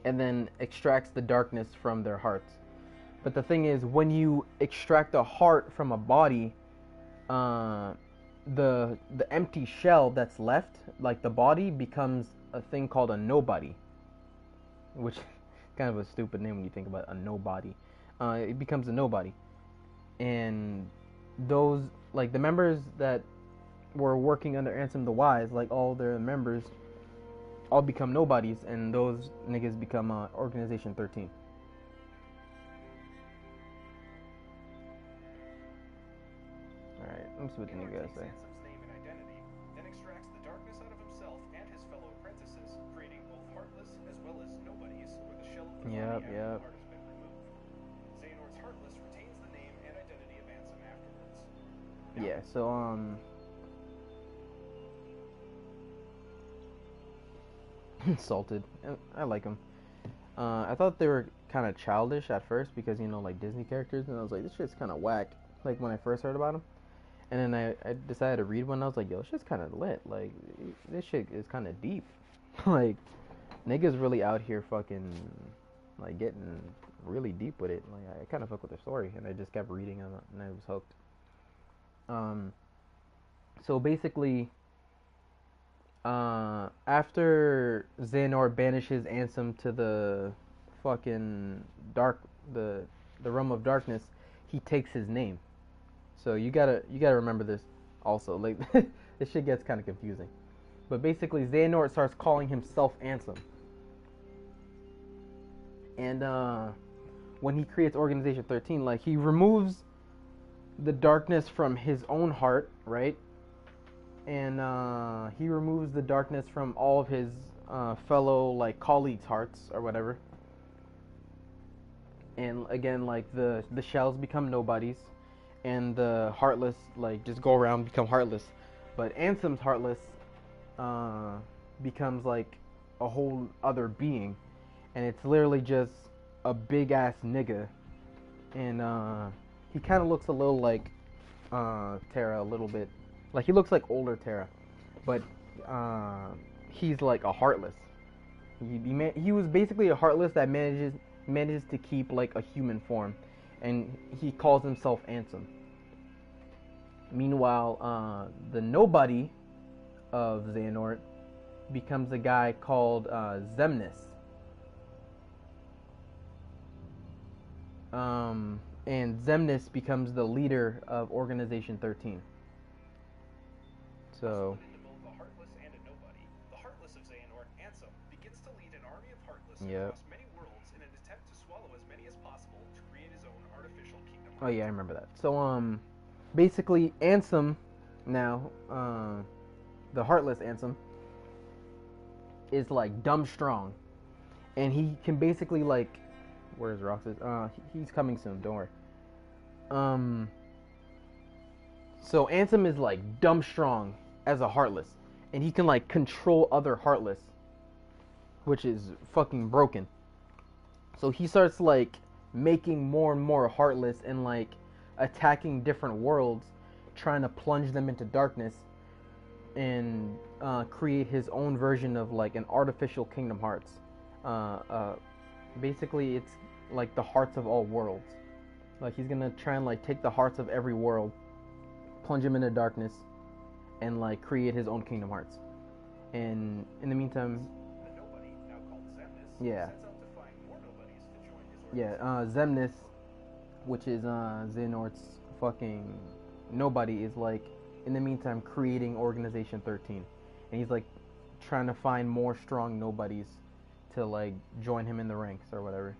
and then extracts the darkness from their hearts. But the thing is, when you extract a heart from a body, the empty shell that's left, like the body, becomes a thing called a nobody, which is kind of a stupid name when you think about it, a nobody. It becomes a nobody, and those, like the members that were working under Ansem the Wise, like all their members, all become nobodies, and those niggas become Organization 13. Alright, let me see what the nigga guys say. Ansom's name and identity, then extracts the darkness out of himself and his fellow apprentices, creating both heartless as well as nobodies, where the shell of the body after the heart has been removed. Xehanort's heartless retains the name and identity of Ansem afterwards. Yeah, so Salted. I like them. I thought they were kind of childish at first because, you know, like Disney characters, and I was like, this shit's kind of whack, like when I first heard about them. And then I decided to read one, and I was like, yo, this shit's kind of lit. Like, this shit is kind of deep. Like, niggas really out here fucking, like, getting really deep with it. Like, I kind of fuck with the story, and I just kept reading, and I was hooked. So basically, after Xehanort banishes Ansem to the fucking the realm of darkness, he takes his name. So you gotta remember this also. Like this shit gets kind of confusing. But basically, Xehanort starts calling himself Ansem. And when he creates Organization 13, like he removes the darkness from his own heart, right? And he removes the darkness from all of his fellow like colleagues' hearts or whatever. And again, like the shells become nobodies, and the heartless like just go around become heartless. But Ansem's heartless becomes like a whole other being, and it's literally just a big ass nigga, and he kind of looks a little like Terra a little bit. Like he looks like older Terra, but he's like a heartless. He was basically a heartless that manages to keep like a human form, and he calls himself Ansem. Meanwhile, the nobody of Xehanort becomes a guy called Xemnas. And Xemnas becomes the leader of Organization 13. So. Into both a heartless and a nobody, the heartless of Xehanort, Ansem, begins to lead an army of heartless across many worlds in an attempt to swallow as many as possible to create his own artificial kingdom. Oh yeah, I remember that. So basically Ansem now, the heartless Ansem, is like dumb strong, and he can basically like, where's Roxas? He's coming soon. Don't worry. So Ansem is like dumb strong as a heartless, and he can like control other heartless, which is fucking broken. So he starts like making more and more heartless and like attacking different worlds, trying to plunge them into darkness and create his own version of like an artificial Kingdom Hearts. Basically, it's like the hearts of all worlds. Like he's gonna try and like take the hearts of every world, plunge them into darkness, and like create his own Kingdom Hearts. And in the meantime, the nobody, now called Xemnas, yeah, sets out to find more nobodies to join his organization. Xemnas, which is Xehanort's fucking nobody, is like in the meantime creating Organization 13, and he's like trying to find more strong nobodies to like join him in the ranks or whatever.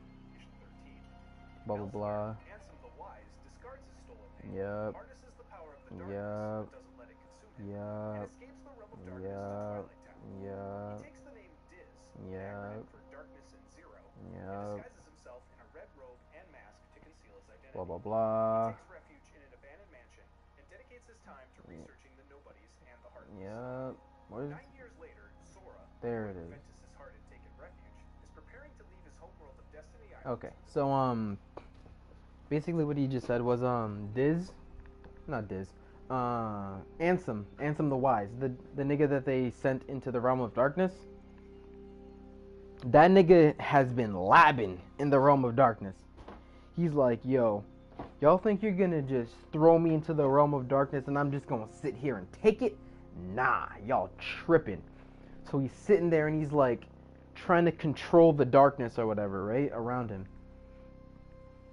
Blah blah blah. Ansem the Wise discards his stolen name, Yep. harnesses the power of the darkness, but doesn't let it consume him, and escapes the realm of darkness to Twilight Town. He takes the name Diz, an acronym for Darkness and Zero, and disguises himself in a red robe and mask to conceal his identity. Blah blah blah. He takes refuge in an abandoned mansion and dedicates his time to researching the nobody darkness. Yeah. What is? 9 years later, Sora, There it who is. Ventus's heart had taken refuge, is preparing to leave his homeworld of Destiny Island. Okay. So basically what he just said was not Diz. Ansem the Wise, the nigga that they sent into the realm of darkness. That nigga has been labbing in the realm of darkness. He's like, yo, y'all think you're gonna just throw me into the realm of darkness and I'm just gonna sit here and take it? Nah, y'all tripping. So he's sitting there and he's like trying to control the darkness or whatever, right, around him.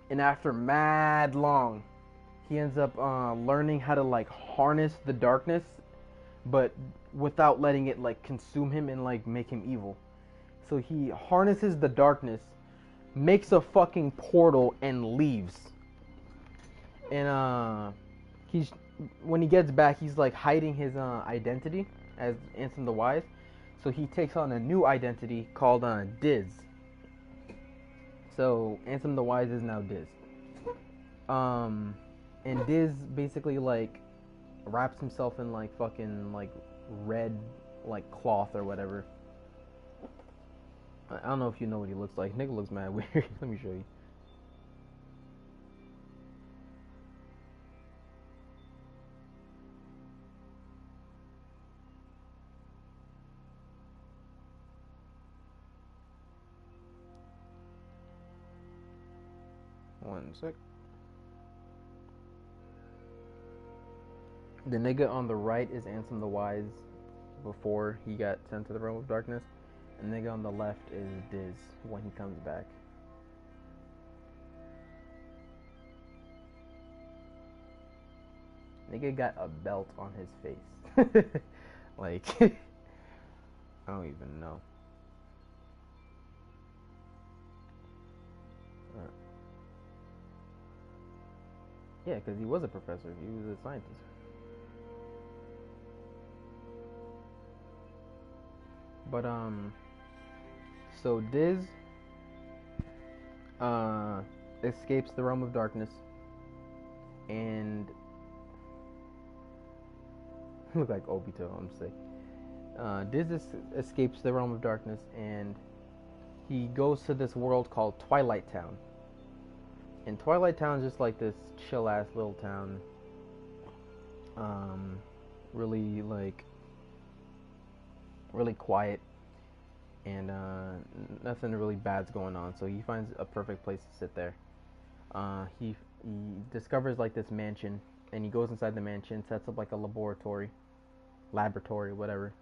And after mad long, he ends up learning how to like harness the darkness, but without letting it like consume him and like make him evil. So he harnesses the darkness, makes a fucking portal, and leaves. And he's when he gets back, he's like hiding his identity as Ansem the Wise. So he takes on a new identity called Diz. So Ansem the Wise is now Diz. And Diz basically like wraps himself in like fucking like red like cloth or whatever. I don't know if you know what he looks like. Nigga looks mad weird. Let me show you. One sec. The nigga on the right is Ansem the Wise before he got sent to the realm of darkness. And the nigga on the left is Diz when he comes back. Nigga got a belt on his face. Like, I don't even know. Yeah, because he was a professor. He was a scientist. But so Diz escapes the realm of darkness and look like Obito, I'm sick. Diz escapes the realm of darkness and he goes to this world called Twilight Town. And Twilight Town is just like this chill ass little town. Really like really quiet and nothing really bad's going on, so he finds a perfect place to sit there. He discovers like this mansion and he goes inside the mansion, sets up like a laboratory, whatever.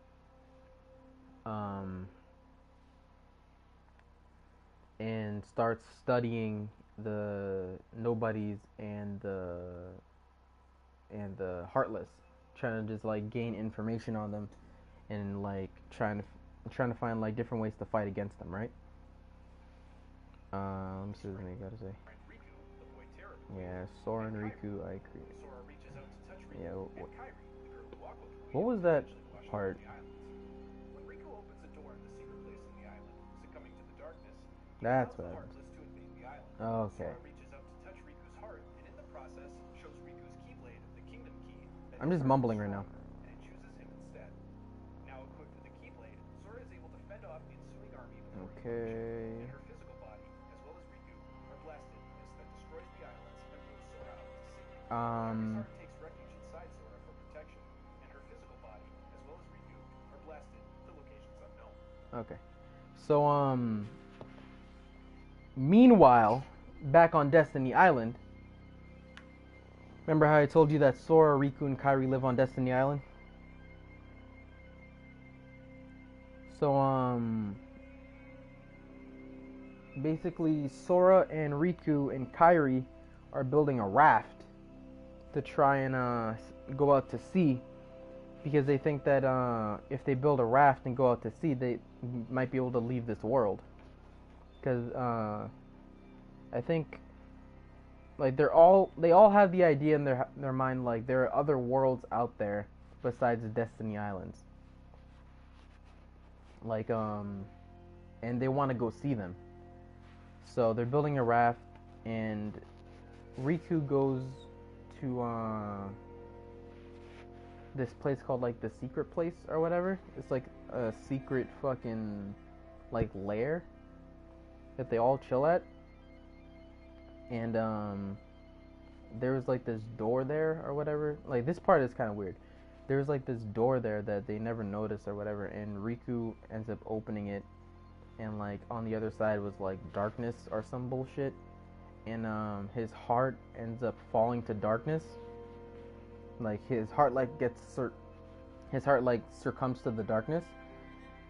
And starts studying the nobodies and the heartless, trying to just like gain information on them and like trying to find like different ways to fight against them, right? Let me see what they gotta say. Yeah, Sora and Riku, I agree. Yeah, what was that part? When Riku opens the door in the secret place in the island, succumbing to the darkness, he That's allows the what. Heartless to invade the island. Oh, okay. Sora reaches out to touch Riku's heart, and in the process, shows Riku's Keyblade, the Kingdom Key. I'm just mumbling right now. And chooses him instead. Now equipped with the Keyblade, Sora is able to fend off the ensuing army before Okay. and her physical body, as well as Riku, are blasted as that destroys the islands and moves Sora out to sea. Heart takes refuge inside Sora for protection, and her physical body, as well as Riku, are blasted to locations unknown. Okay. So meanwhile, back on Destiny Island, remember how I told you that Sora, Riku, and Kairi live on Destiny Island? So basically Sora and Riku and Kairi are building a raft to try and go out to sea, because they think that if they build a raft and go out to sea, they might be able to leave this world. Because I think like they all have the idea in their mind, like there are other worlds out there besides the Destiny Islands. Like and they want to go see them. So they're building a raft, and Riku goes to this place called like the secret place or whatever. It's like a secret fucking like lair that they all chill at. And there was like this door there or whatever. Like this part is kind of weird. There's like this door there that they never noticed or whatever, and Riku ends up opening it, and like on the other side was like darkness or some bullshit, and his heart ends up falling to darkness. Like his heart like succumbs to the darkness,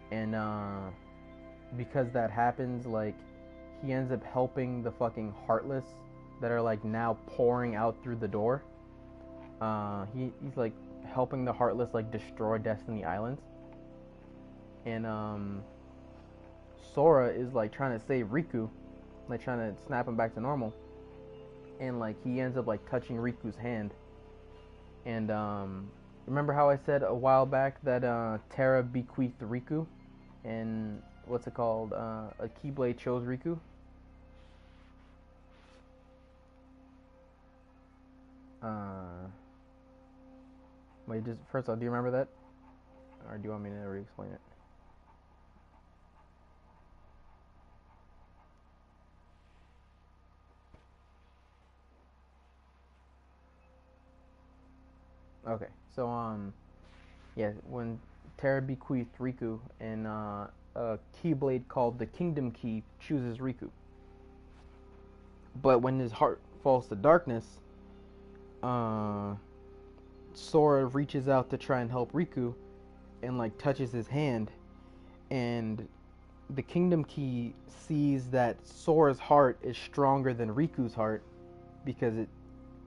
and because that happens, like he ends up helping the fucking heartless that are like now pouring out through the door. He's like helping the heartless like destroy Destiny Islands, and Sora is like trying to save Riku, like trying to snap him back to normal, and like he ends up like touching Riku's hand. And remember how I said a while back that Terra bequeathed Riku, and what's it called? A Keyblade chose Riku. Wait, just first off, do you remember that, or do you want me to re-explain it? Okay, so yeah, when Terra bequeathed Riku, and a Keyblade called the Kingdom Key chooses Riku. But when his heart falls to darkness, Sora reaches out to try and help Riku, and like touches his hand, and the Kingdom Key sees that Sora's heart is stronger than Riku's heart, because it,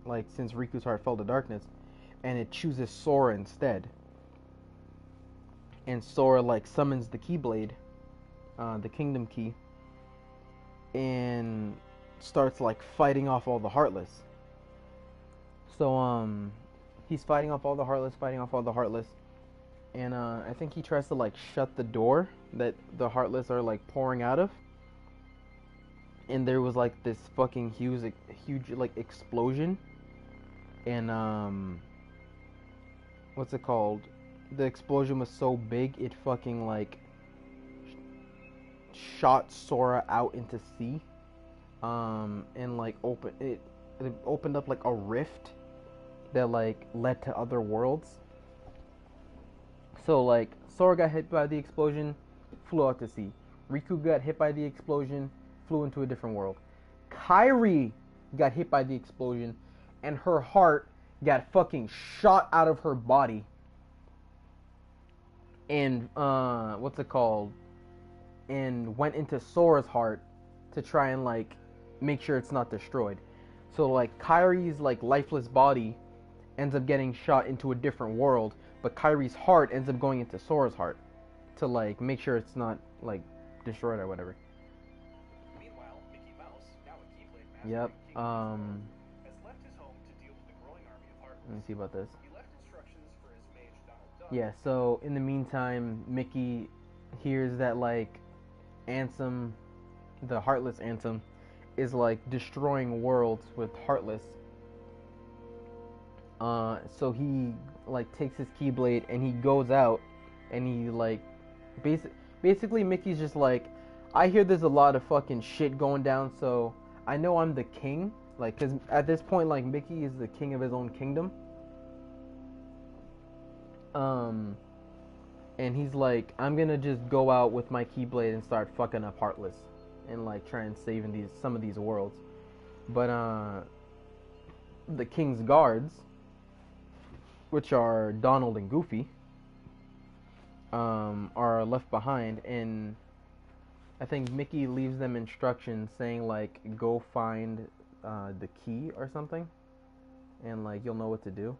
like, since Riku's heart fell to darkness, and it chooses Sora instead. And Sora like summons the Keyblade, the Kingdom Key, and starts like fighting off all the Heartless. So he's fighting off all the Heartless, and I think he tries to like shut the door that the Heartless are like pouring out of. And there was like this fucking huge like explosion, and what's it called? The explosion was so big it fucking like shot Sora out into sea, and like it opened up like a rift that like led to other worlds. So like Sora got hit by the explosion, flew out to sea. Riku got hit by the explosion, flew into a different world. Kairi got hit by the explosion, and her heart got fucking shot out of her body. And what's it called? And went into Sora's heart to try and like make sure it's not destroyed. So like Kairi's like lifeless body ends up getting shot into a different world, but Kairi's heart ends up going into Sora's heart to like make sure it's not like destroyed or whatever. Meanwhile, Mickey Mouse, now a Keyblade master, Yep. has left his home to deal with the growing army of Heartless. Let me see about this. He left instructions for his mage Donald Duck. Yeah, so in the meantime, Mickey hears that like Ansem, the Heartless Ansem, is like destroying worlds with Heartless. So he like takes his Keyblade and he goes out, and he like basically Mickey's just like, I hear there's a lot of fucking shit going down, so I know I'm the king, like, cause at this point like Mickey is the king of his own kingdom. And he's like, I'm gonna just go out with my Keyblade and start fucking up Heartless, and like try and save some of these worlds. But the king's guards, which are Donald and Goofy, are left behind, and I think Mickey leaves them instructions saying like, go find the key or something, and like you'll know what to do.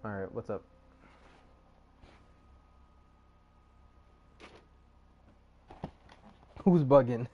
All right, what's up? Who's bugging?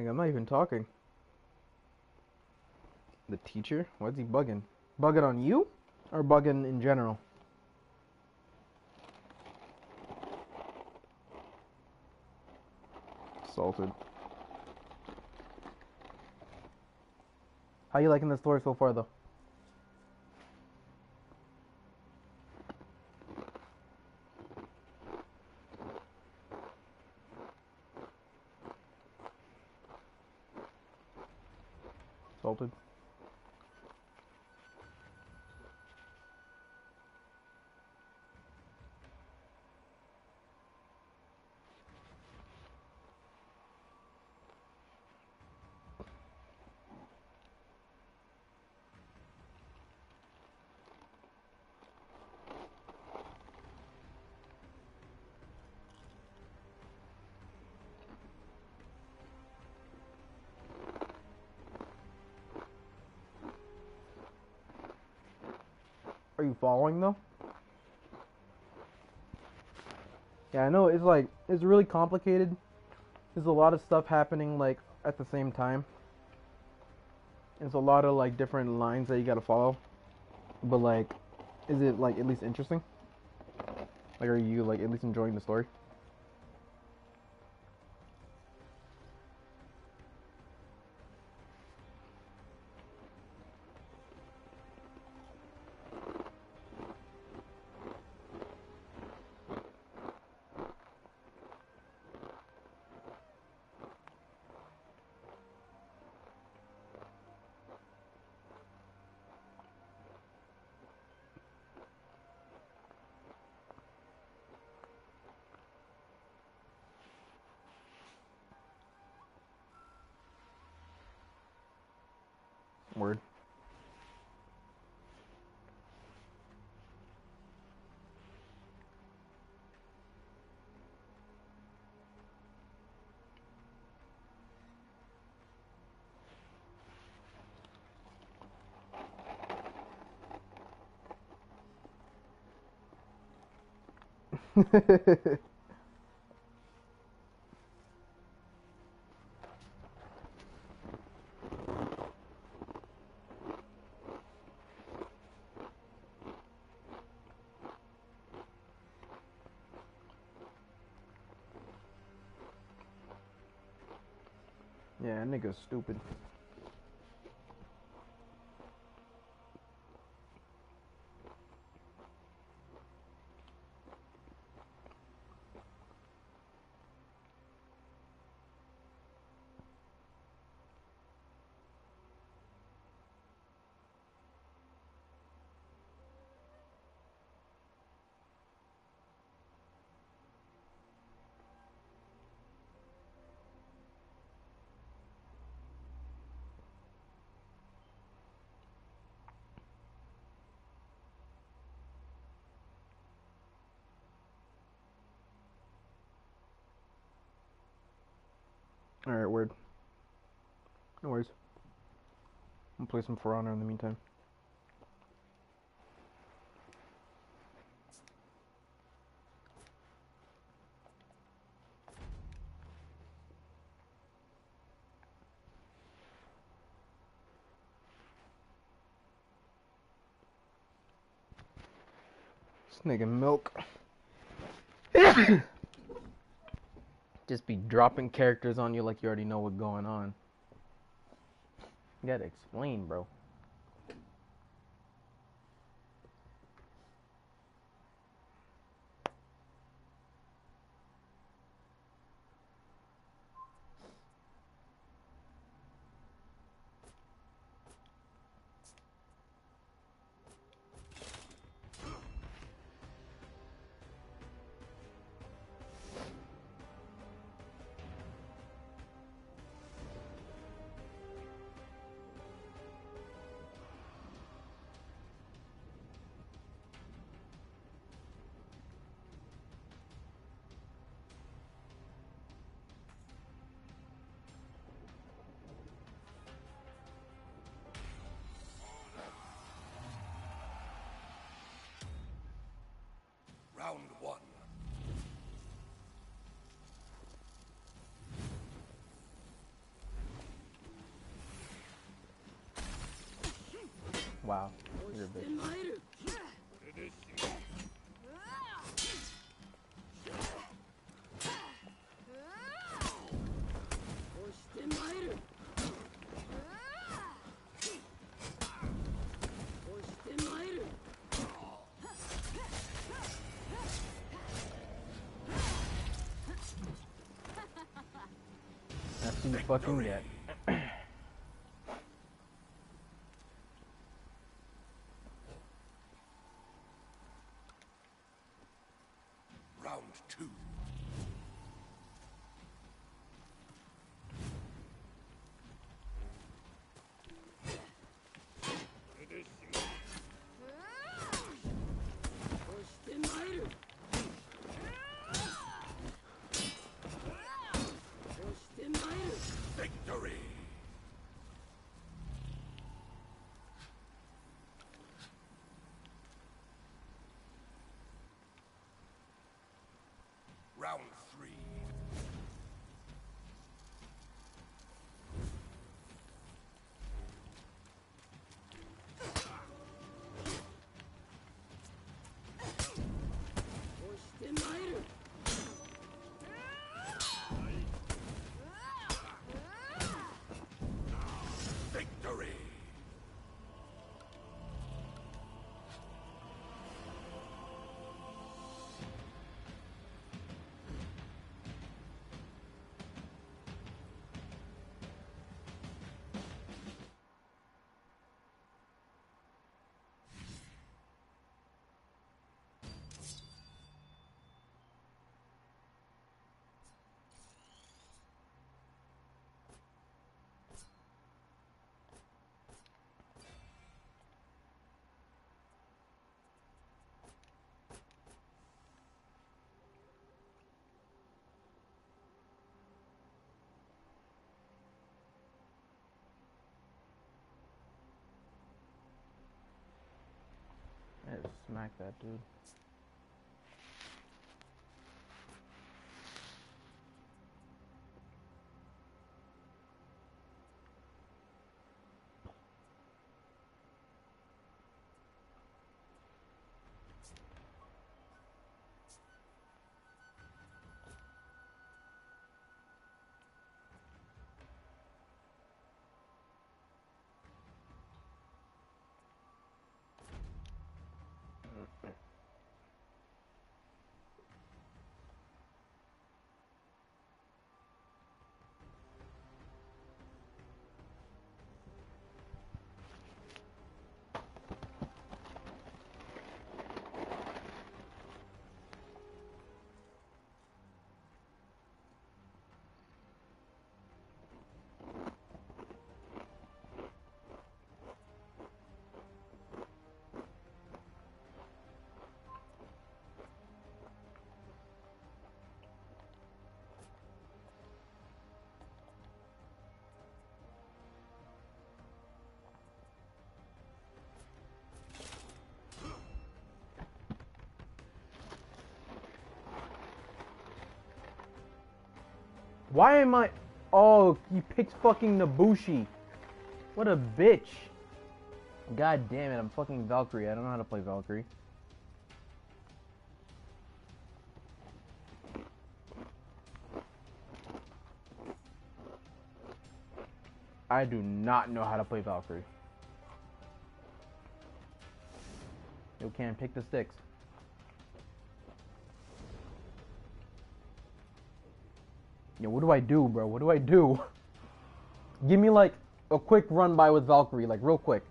Nigga, I'm not even talking. The teacher? Why is he bugging? Bugging on you? Or bugging in general? Salted. How you liking the story so far, though? Salted. Are you following though? Yeah, I know it's like it's really complicated. There's a lot of stuff happening like at the same time. There's a lot of like different lines that you gotta follow. But like, is it like at least interesting? Like, are you like at least enjoying the story? Word. Yeah, that nigga's stupid. Alright, word. No worries. I'm gonna play some For Honor in the meantime. This nigga Milk. Just be dropping characters on you like you already know what's going on. You gotta explain, bro. Round one. Wow. You're a bitch. That's what you fucking get. Round two. Victory. Round three. Victory. I just smack that dude. Why am I... Oh, he picked fucking Nabushi. What a bitch. God damn it, I'm fucking Valkyrie. I don't know how to play Valkyrie. I do not know how to play Valkyrie. You can't pick the sticks. Yo, what do I do, bro? What do I do? Give me, like, a quick run by with Valkyrie, like, real quick.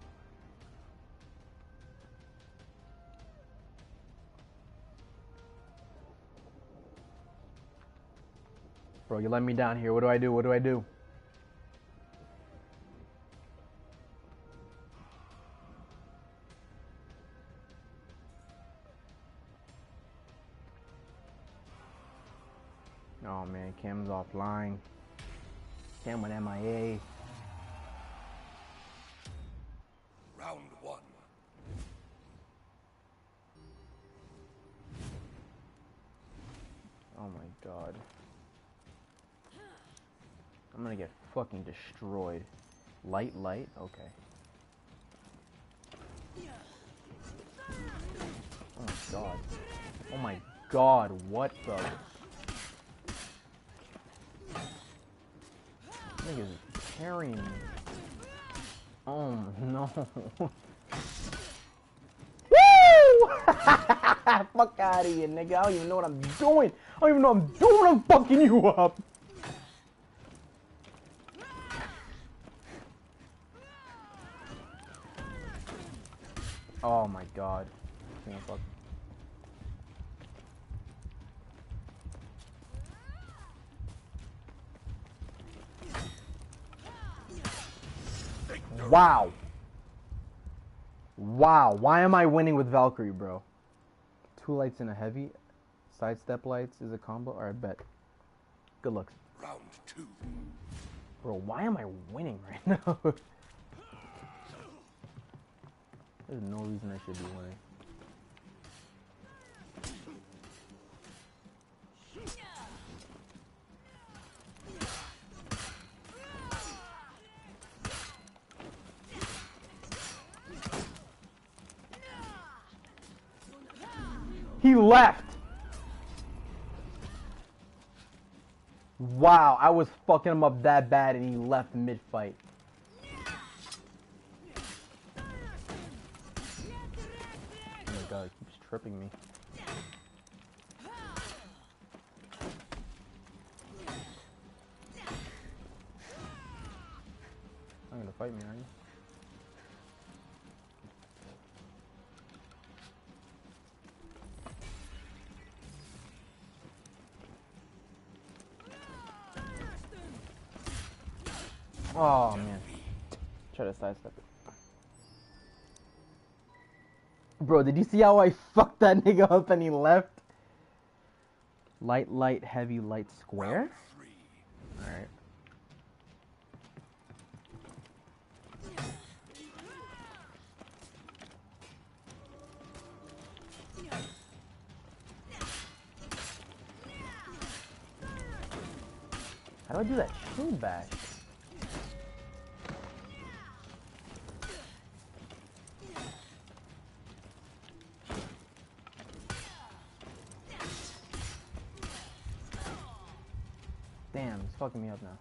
Bro, you let me down here. What do I do? What do I do? Oh, man, Cam's offline. Cam went MIA. Round one. Oh my god. I'm gonna get fucking destroyed. Light, light? Okay. god. Oh my god, what the? Nigga's carrying me. Oh no. Woo! Fuck out of here, nigga. I don't even know what I'm doing. I don't even know what I'm doing. I'm fucking you up. Oh my god. Fuck. Wow. Wow. Why am I winning with Valkyrie, bro? 2 lights and a heavy. Sidestep lights is a combo. Alright, bet. Good looks. Round 2. Bro, why am I winning right now? There's no reason I should be winning. He left! Wow, I was fucking him up that bad and he left mid-fight. Oh my god, it keeps tripping me. Not gonna fight me, are you? Oh man. Try to sidestep it. Bro, did you see how I fucked that nigga up and he left? Light, light, heavy, light, square? Alright. How do I do that shield bash? Damn, it's fucking me up now.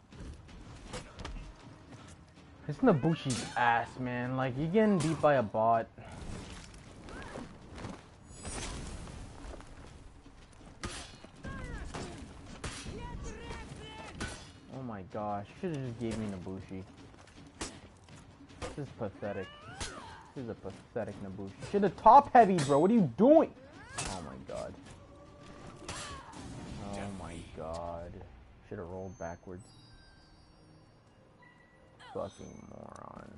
It's Nabushi's ass, man. Like, you're getting beat by a bot. Oh my gosh, should've just gave me Nabushi. This is pathetic. This is a pathetic Nabushi. Should've top heavy, bro. What are you doing? Oh my god. Oh my god. Should've rolled backwards. Fucking moron.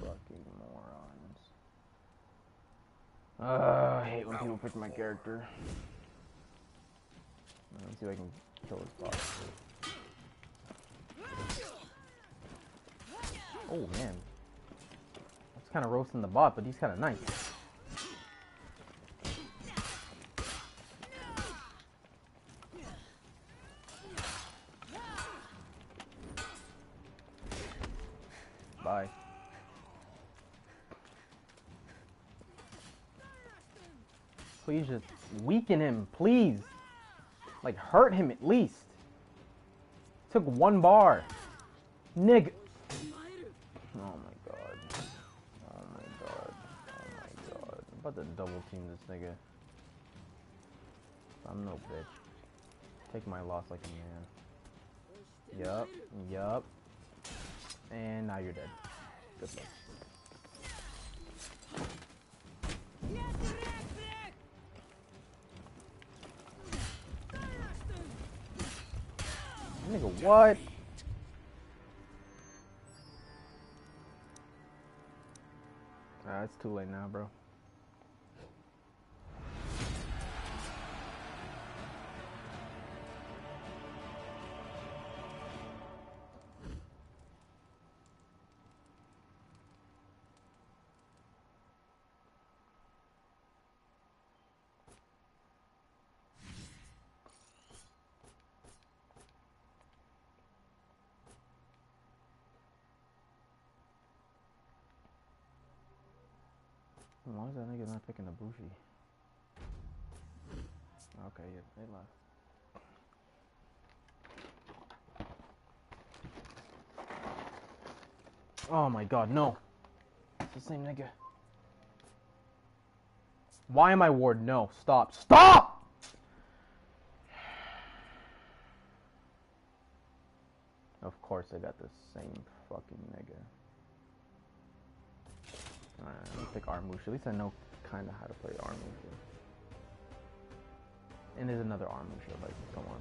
Fucking morons. I hate when people pick my character. Let's see if I can kill this boss. Oh man. That's kind of roasting the bot, but he's kind of nice. Bye. Please just weaken him, please. Like, hurt him at least. Took 1 bar. Nigga. Oh my god. Oh my god. Oh my god. I'm about to double team this nigga. I'm no bitch. Take my loss like a man. Yup. Yup. And now you're dead. Good luck. Nigga, what? It's too late now, bro. Why is that nigga not picking a Bushi? Okay, yeah, they left. Oh my god, no. It's the same nigga. Why am I ward? No, stop. Stop! Of course I got the same fucking nigga. Alright, let me pick Armusha. At least I know kind of how to play Armusha. And there's another Armusha, like, come on.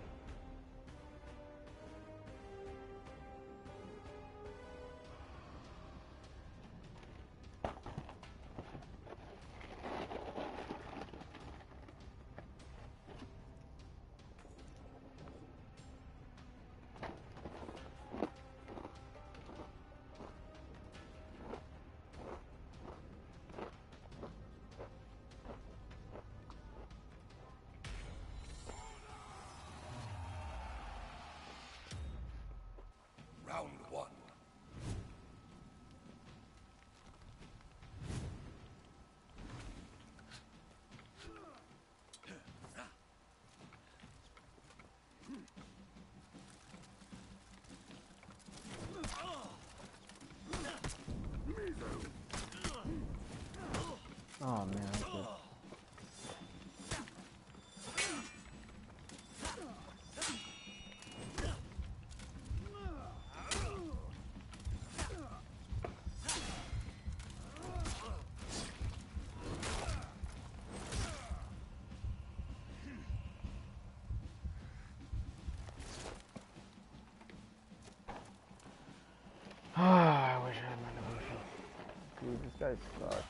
Round one. Oh man, that's good. I wish I had my devotion. Dude, this guy sucks.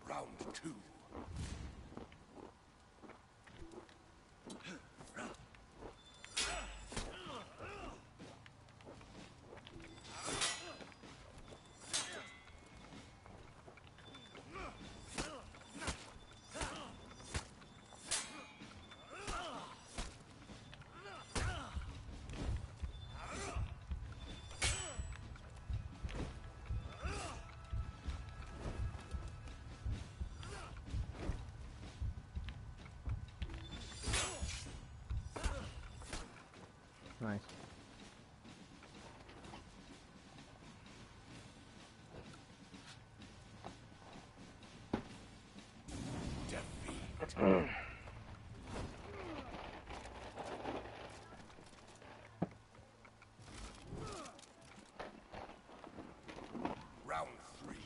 Round two. Nice. Defeat. Round three.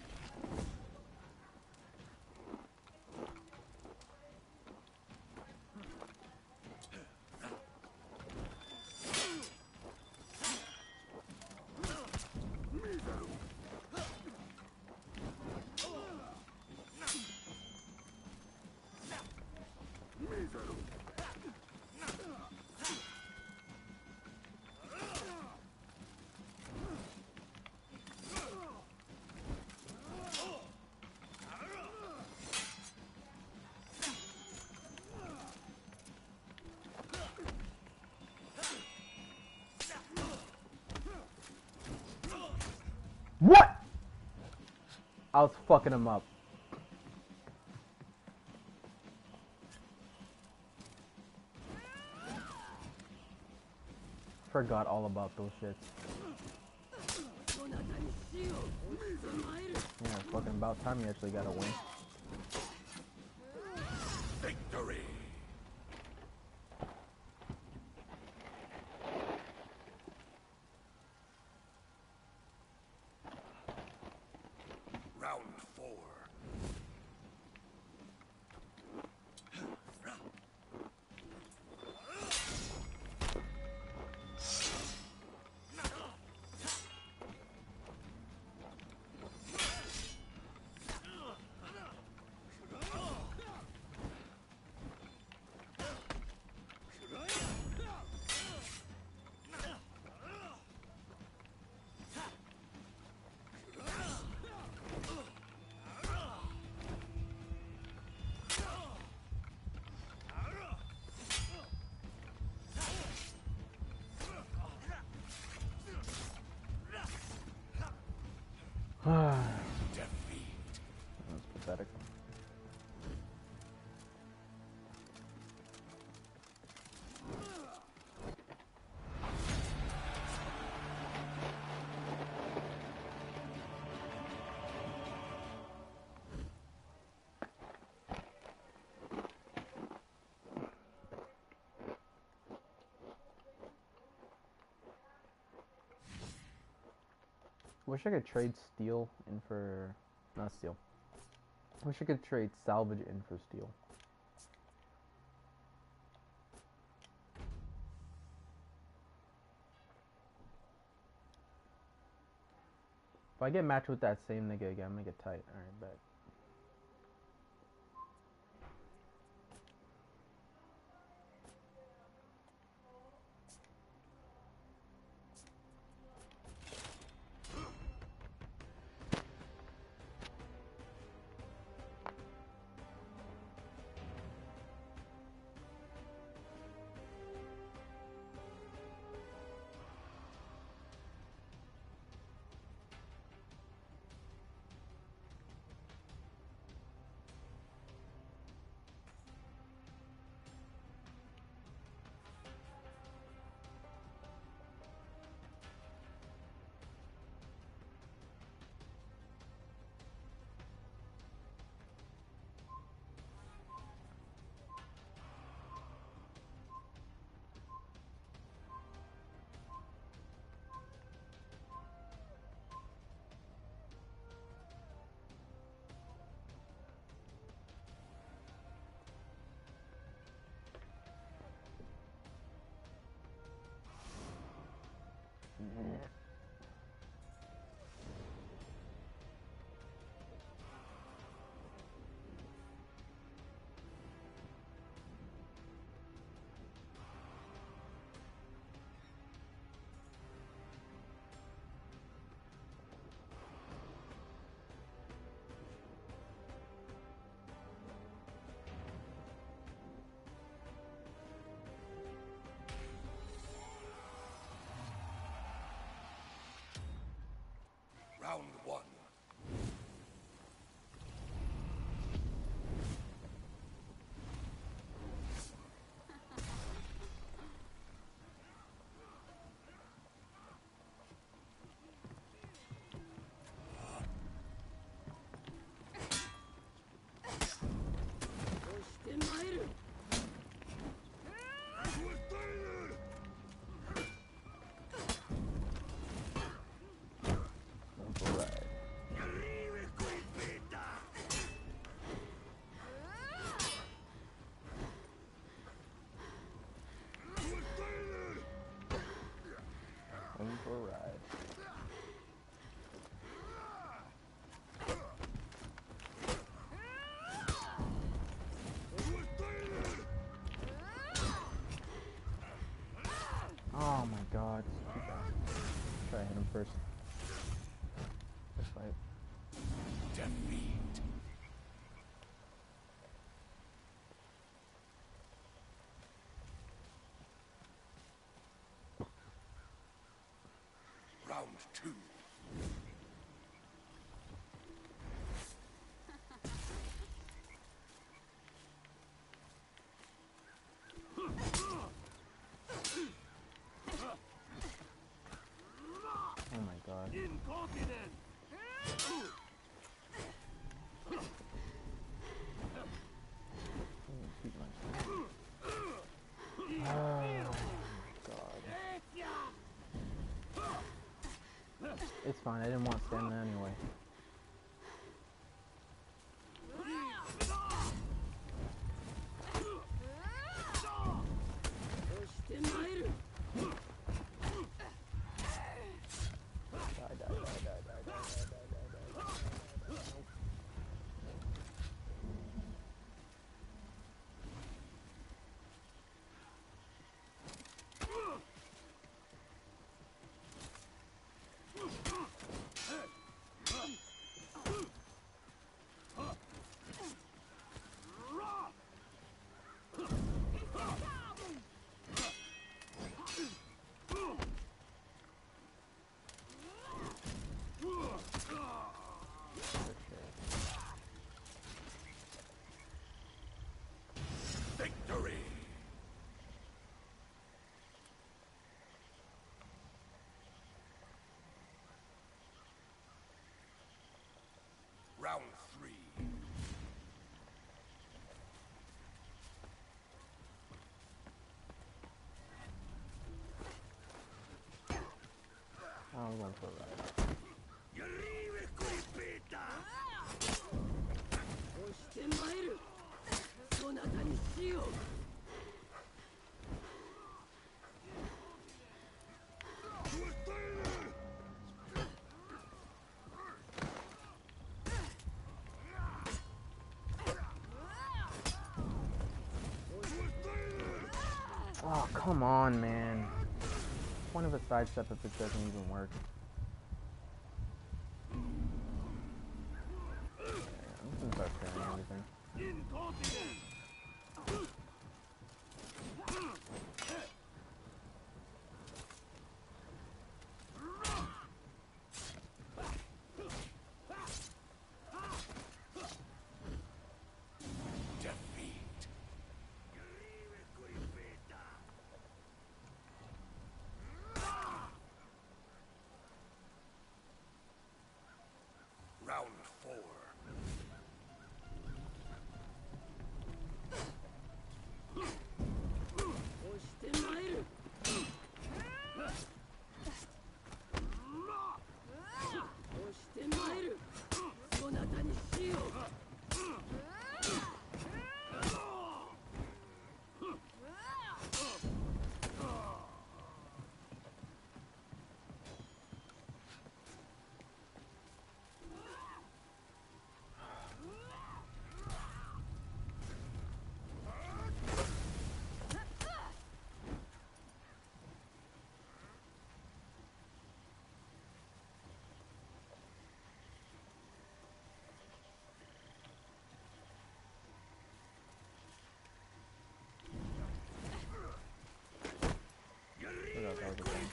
What? I was fucking him up. Forgot all about those shits. Yeah, fucking about time you actually got a win. Victory. Round four. Defeat. That's pathetic. Wish I could trade steel in for... not steel. Wish I could trade salvage in for steel. If I get matched with that same nigga again, I'm gonna get tight. Alright, bet. Round one. Alright. Home for a ride. Oh my god. Try to hit him first. This fight. Defeat. Round two. Oh my god. Keep my... Oh god. It's fine, I didn't want stamina anyway. I'm going for a ride. Oh, come on, man. Point of a sidestep if it doesn't even work. Yeah, I'm just gonna start parrying everything. Defeat. Round 4. Forgot that was a thing.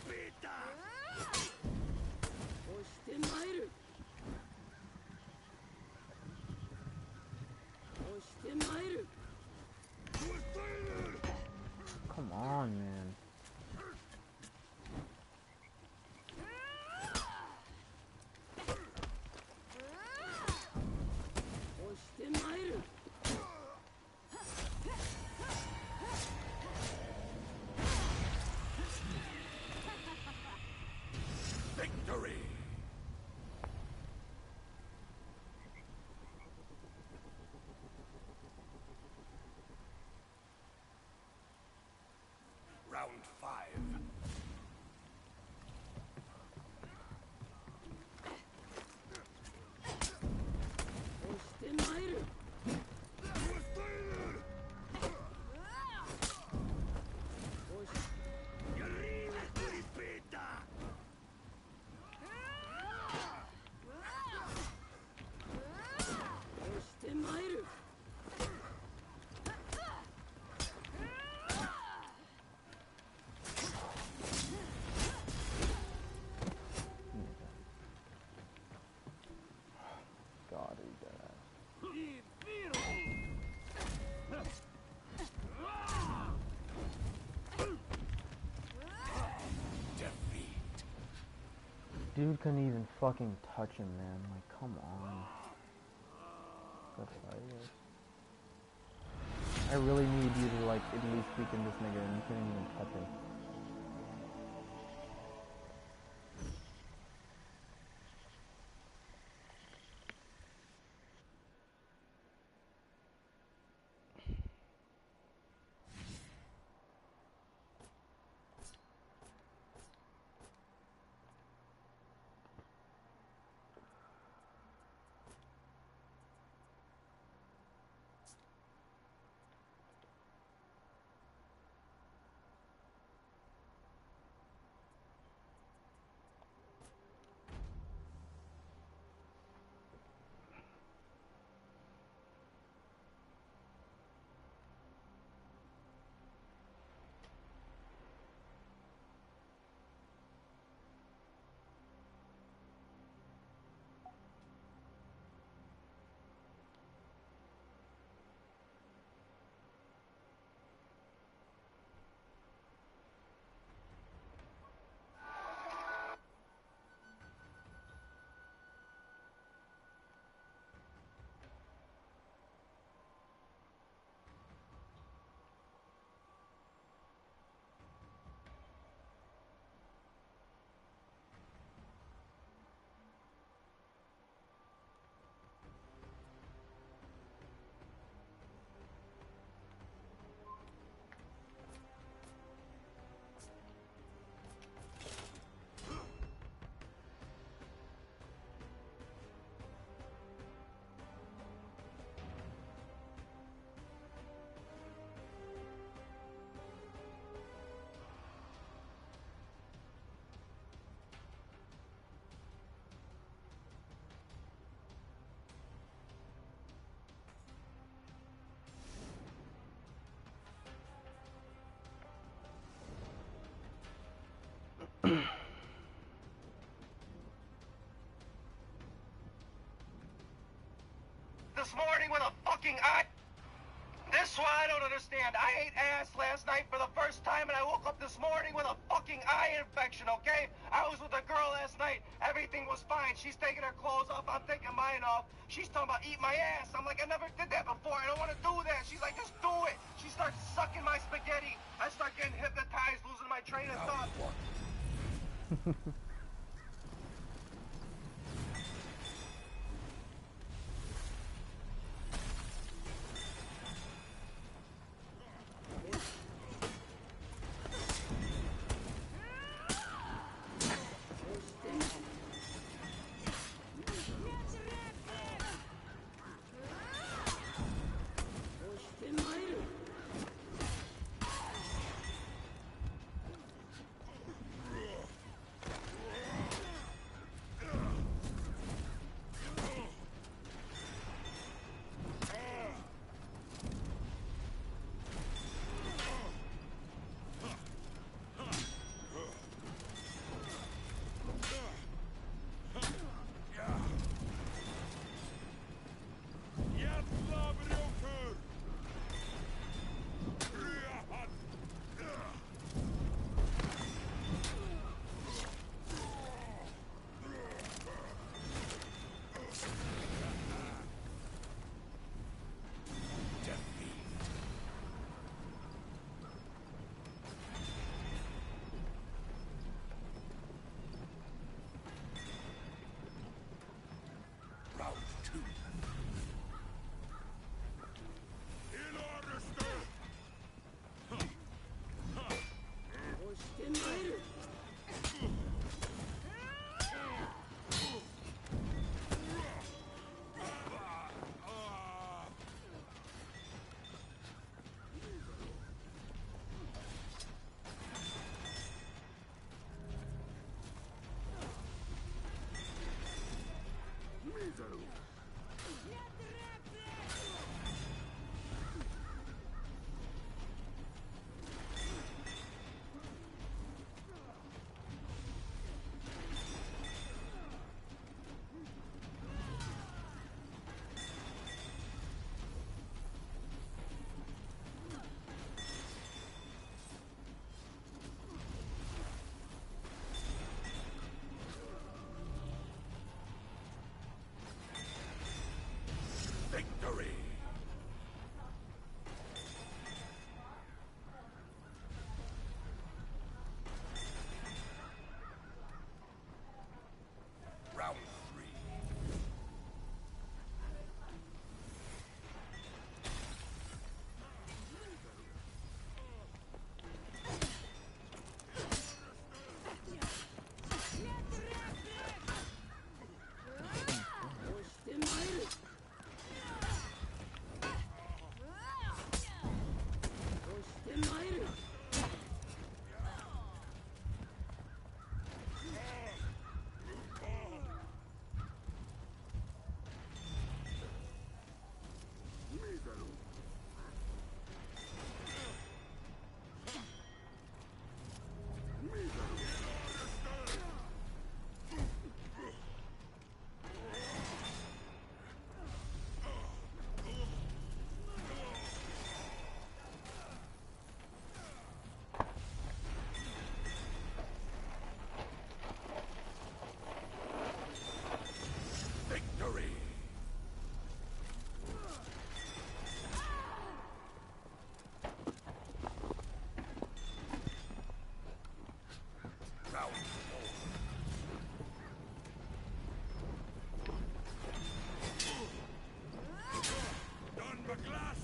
Come on, man. Victory. Round 5. God, are you dead? Defeat. Dude couldn't even fucking touch him, man. Like, come on. Good fight, guys. I really need you to, like, at least weaken this nigga, and you couldn't even touch him. this morning with a fucking eye. This one I don't understand. I ate ass last night for the first time, and I woke up this morning with a fucking eye infection, okay? I was with a girl last night. Everything was fine. She's taking her clothes off. I'm taking mine off. She's talking about eat my ass. I'm like, I never did that before. I don't want to do that. She's like, just do it. She starts sucking my spaghetti. I start getting hypnotized, losing my train of thought. Victory! Round 3. Victory! Round 4. Done my glass!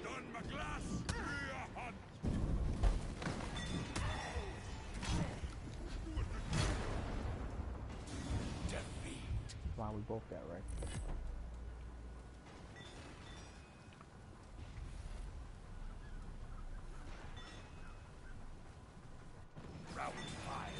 Done my glass! Defeat! Wow, we both got right. Round 5.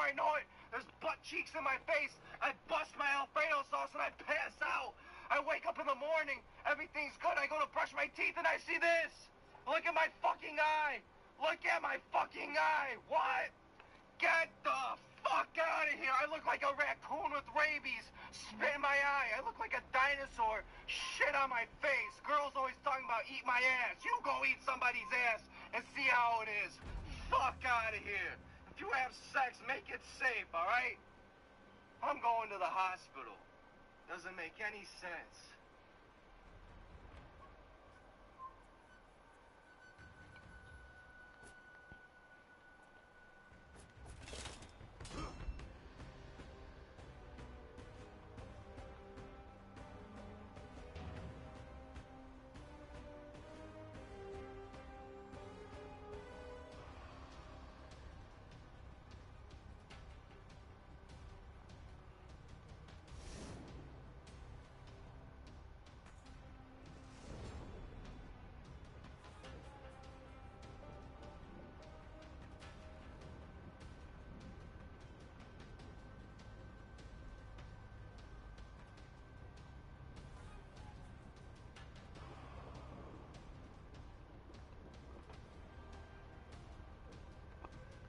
I know it, there's butt cheeks in my face. I bust my Alfredo sauce and I pass out. I wake up in the morning, everything's good. I go to brush my teeth and I see this. Look at my fucking eye. Look at my fucking eye. What? Get the fuck out of here. I look like a raccoon with rabies. Spit in my eye. I look like a dinosaur. Shit on my face. Girls always talking about eat my ass. You go eat somebody's ass and see how it is. Fuck out of here. If you have sex, make it safe, all right? I'm going to the hospital. Doesn't make any sense.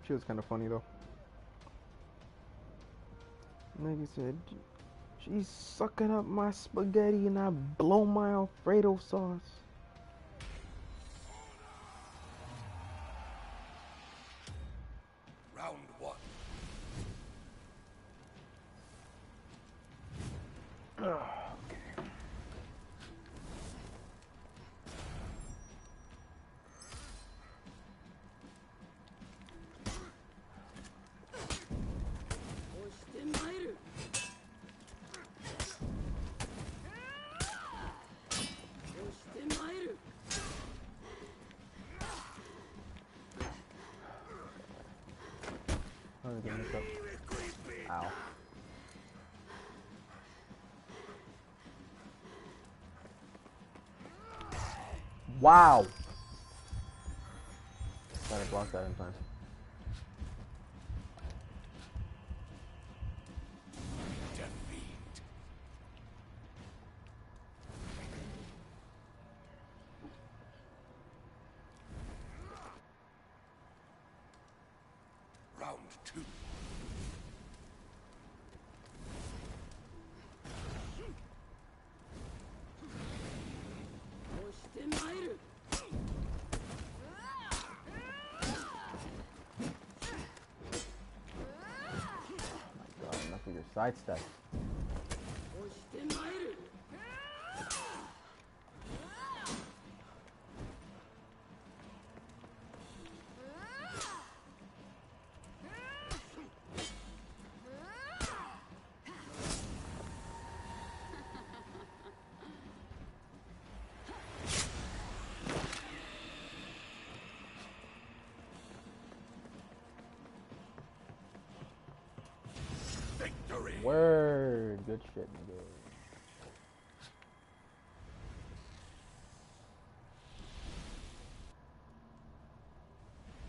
She was kind of funny though. Nigga said, she's sucking up my spaghetti and I blow my Alfredo sauce. Round one. Ow. Wow. Gotta block that in time. Round two. God, enough of your sidestep. Victory. Word. Good shit, nigga.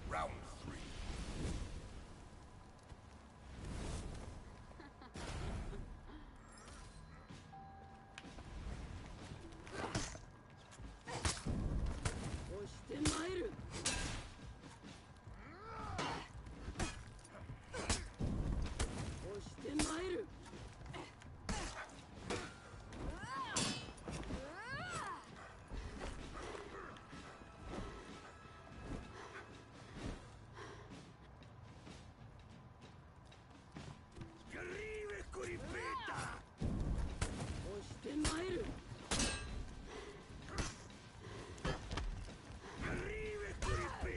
Round three.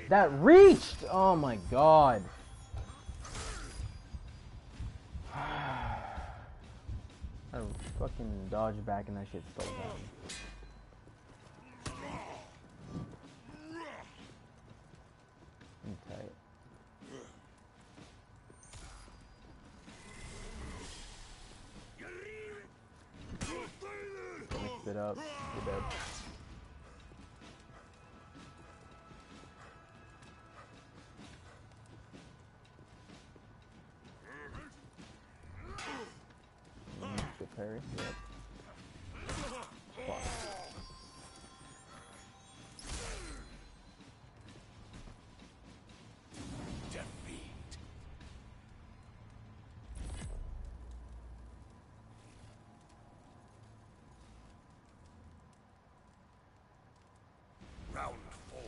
That reached! Oh my god. I fucking dodged back and that shit still happened. I'm tight. Mix it up. You're dead. there. Yep. Fuck. Defeat. Round 4.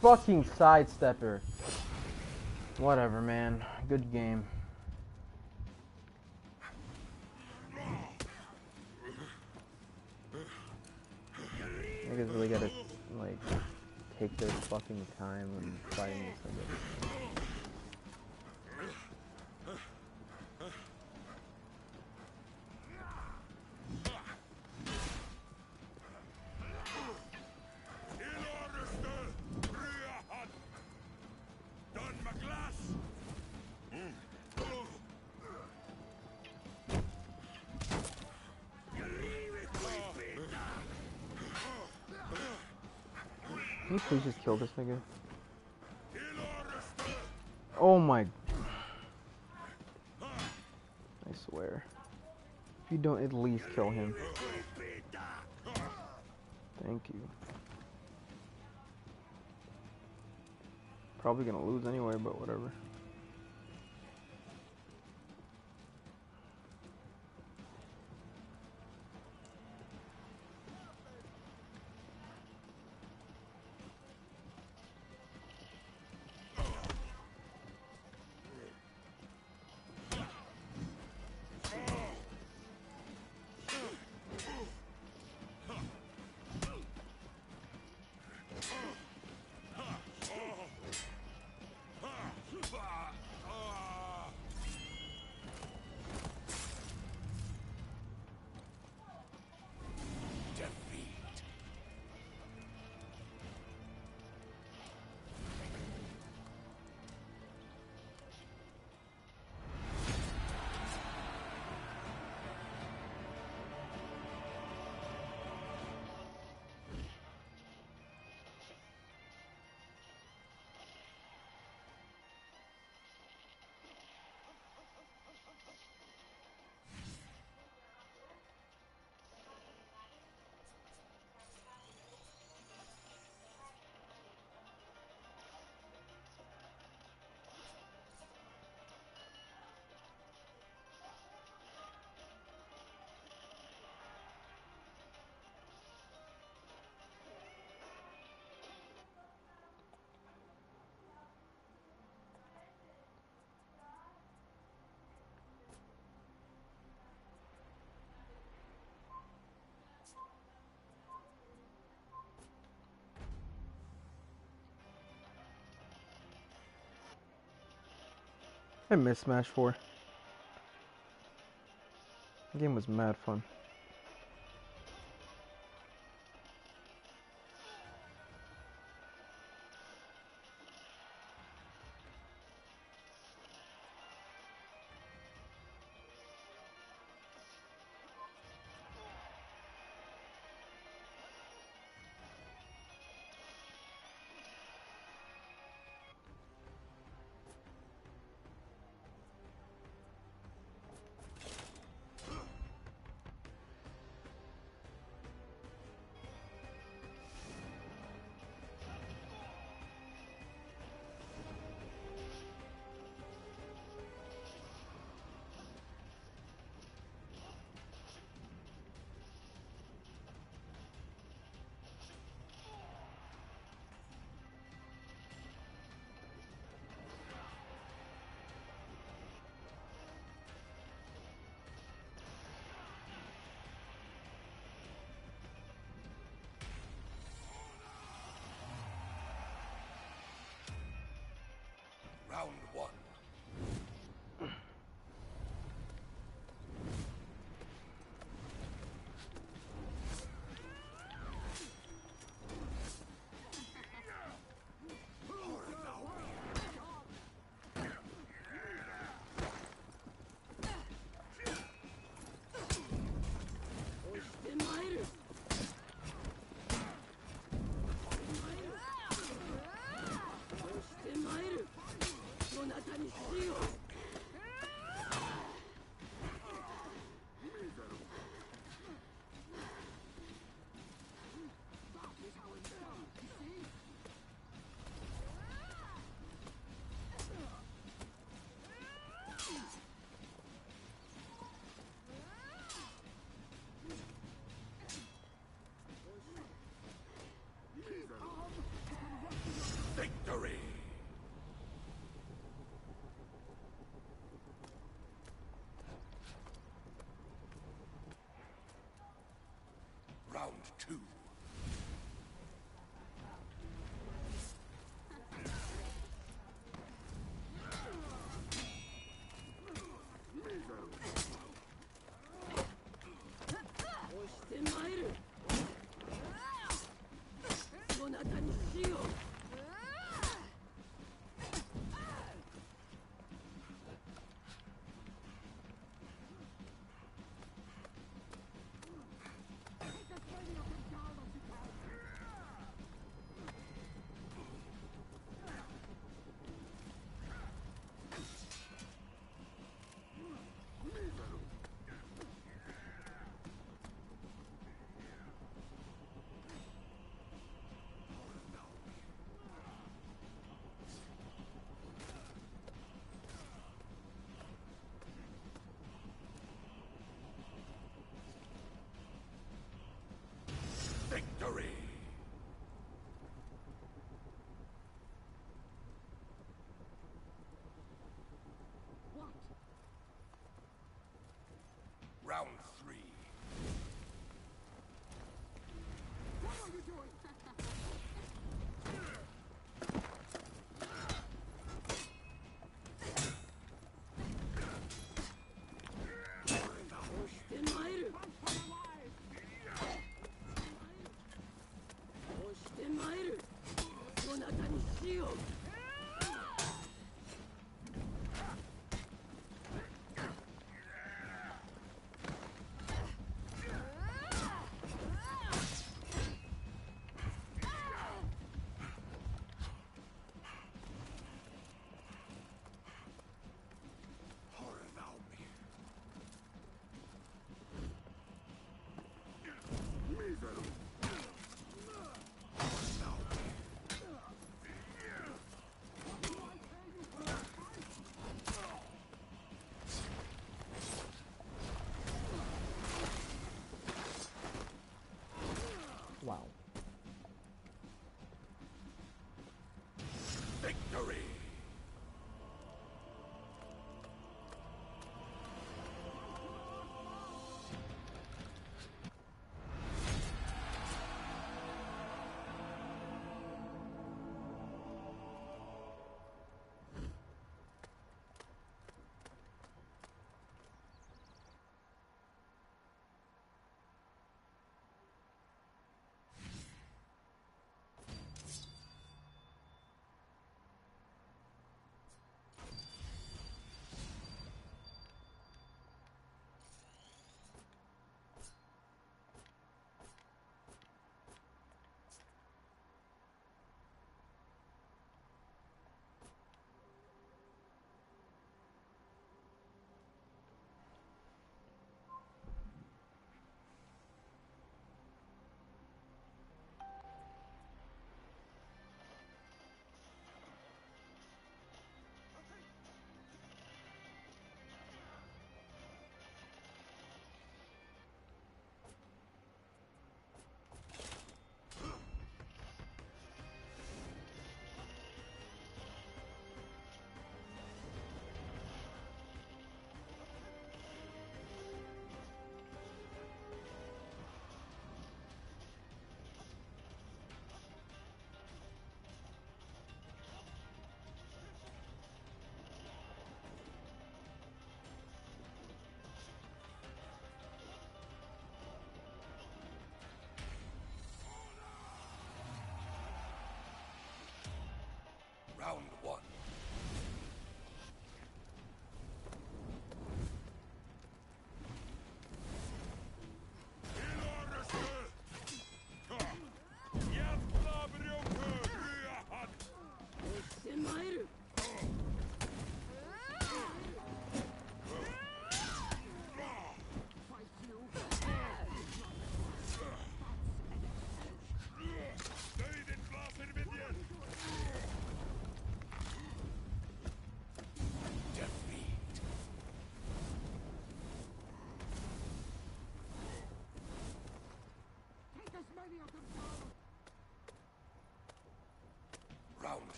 Fucking sidestepper. Whatever, man. Good game. Niggas really gotta, like, take their fucking time when fighting this nigga. Can you please just kill this nigga? Oh my... I swear. If you don't at least kill him. Thank you. Probably gonna lose anyway, but whatever. I miss Smash 4. The game was mad fun. Round 2. Victory! Round 3. What are you doing? Wow. Victory!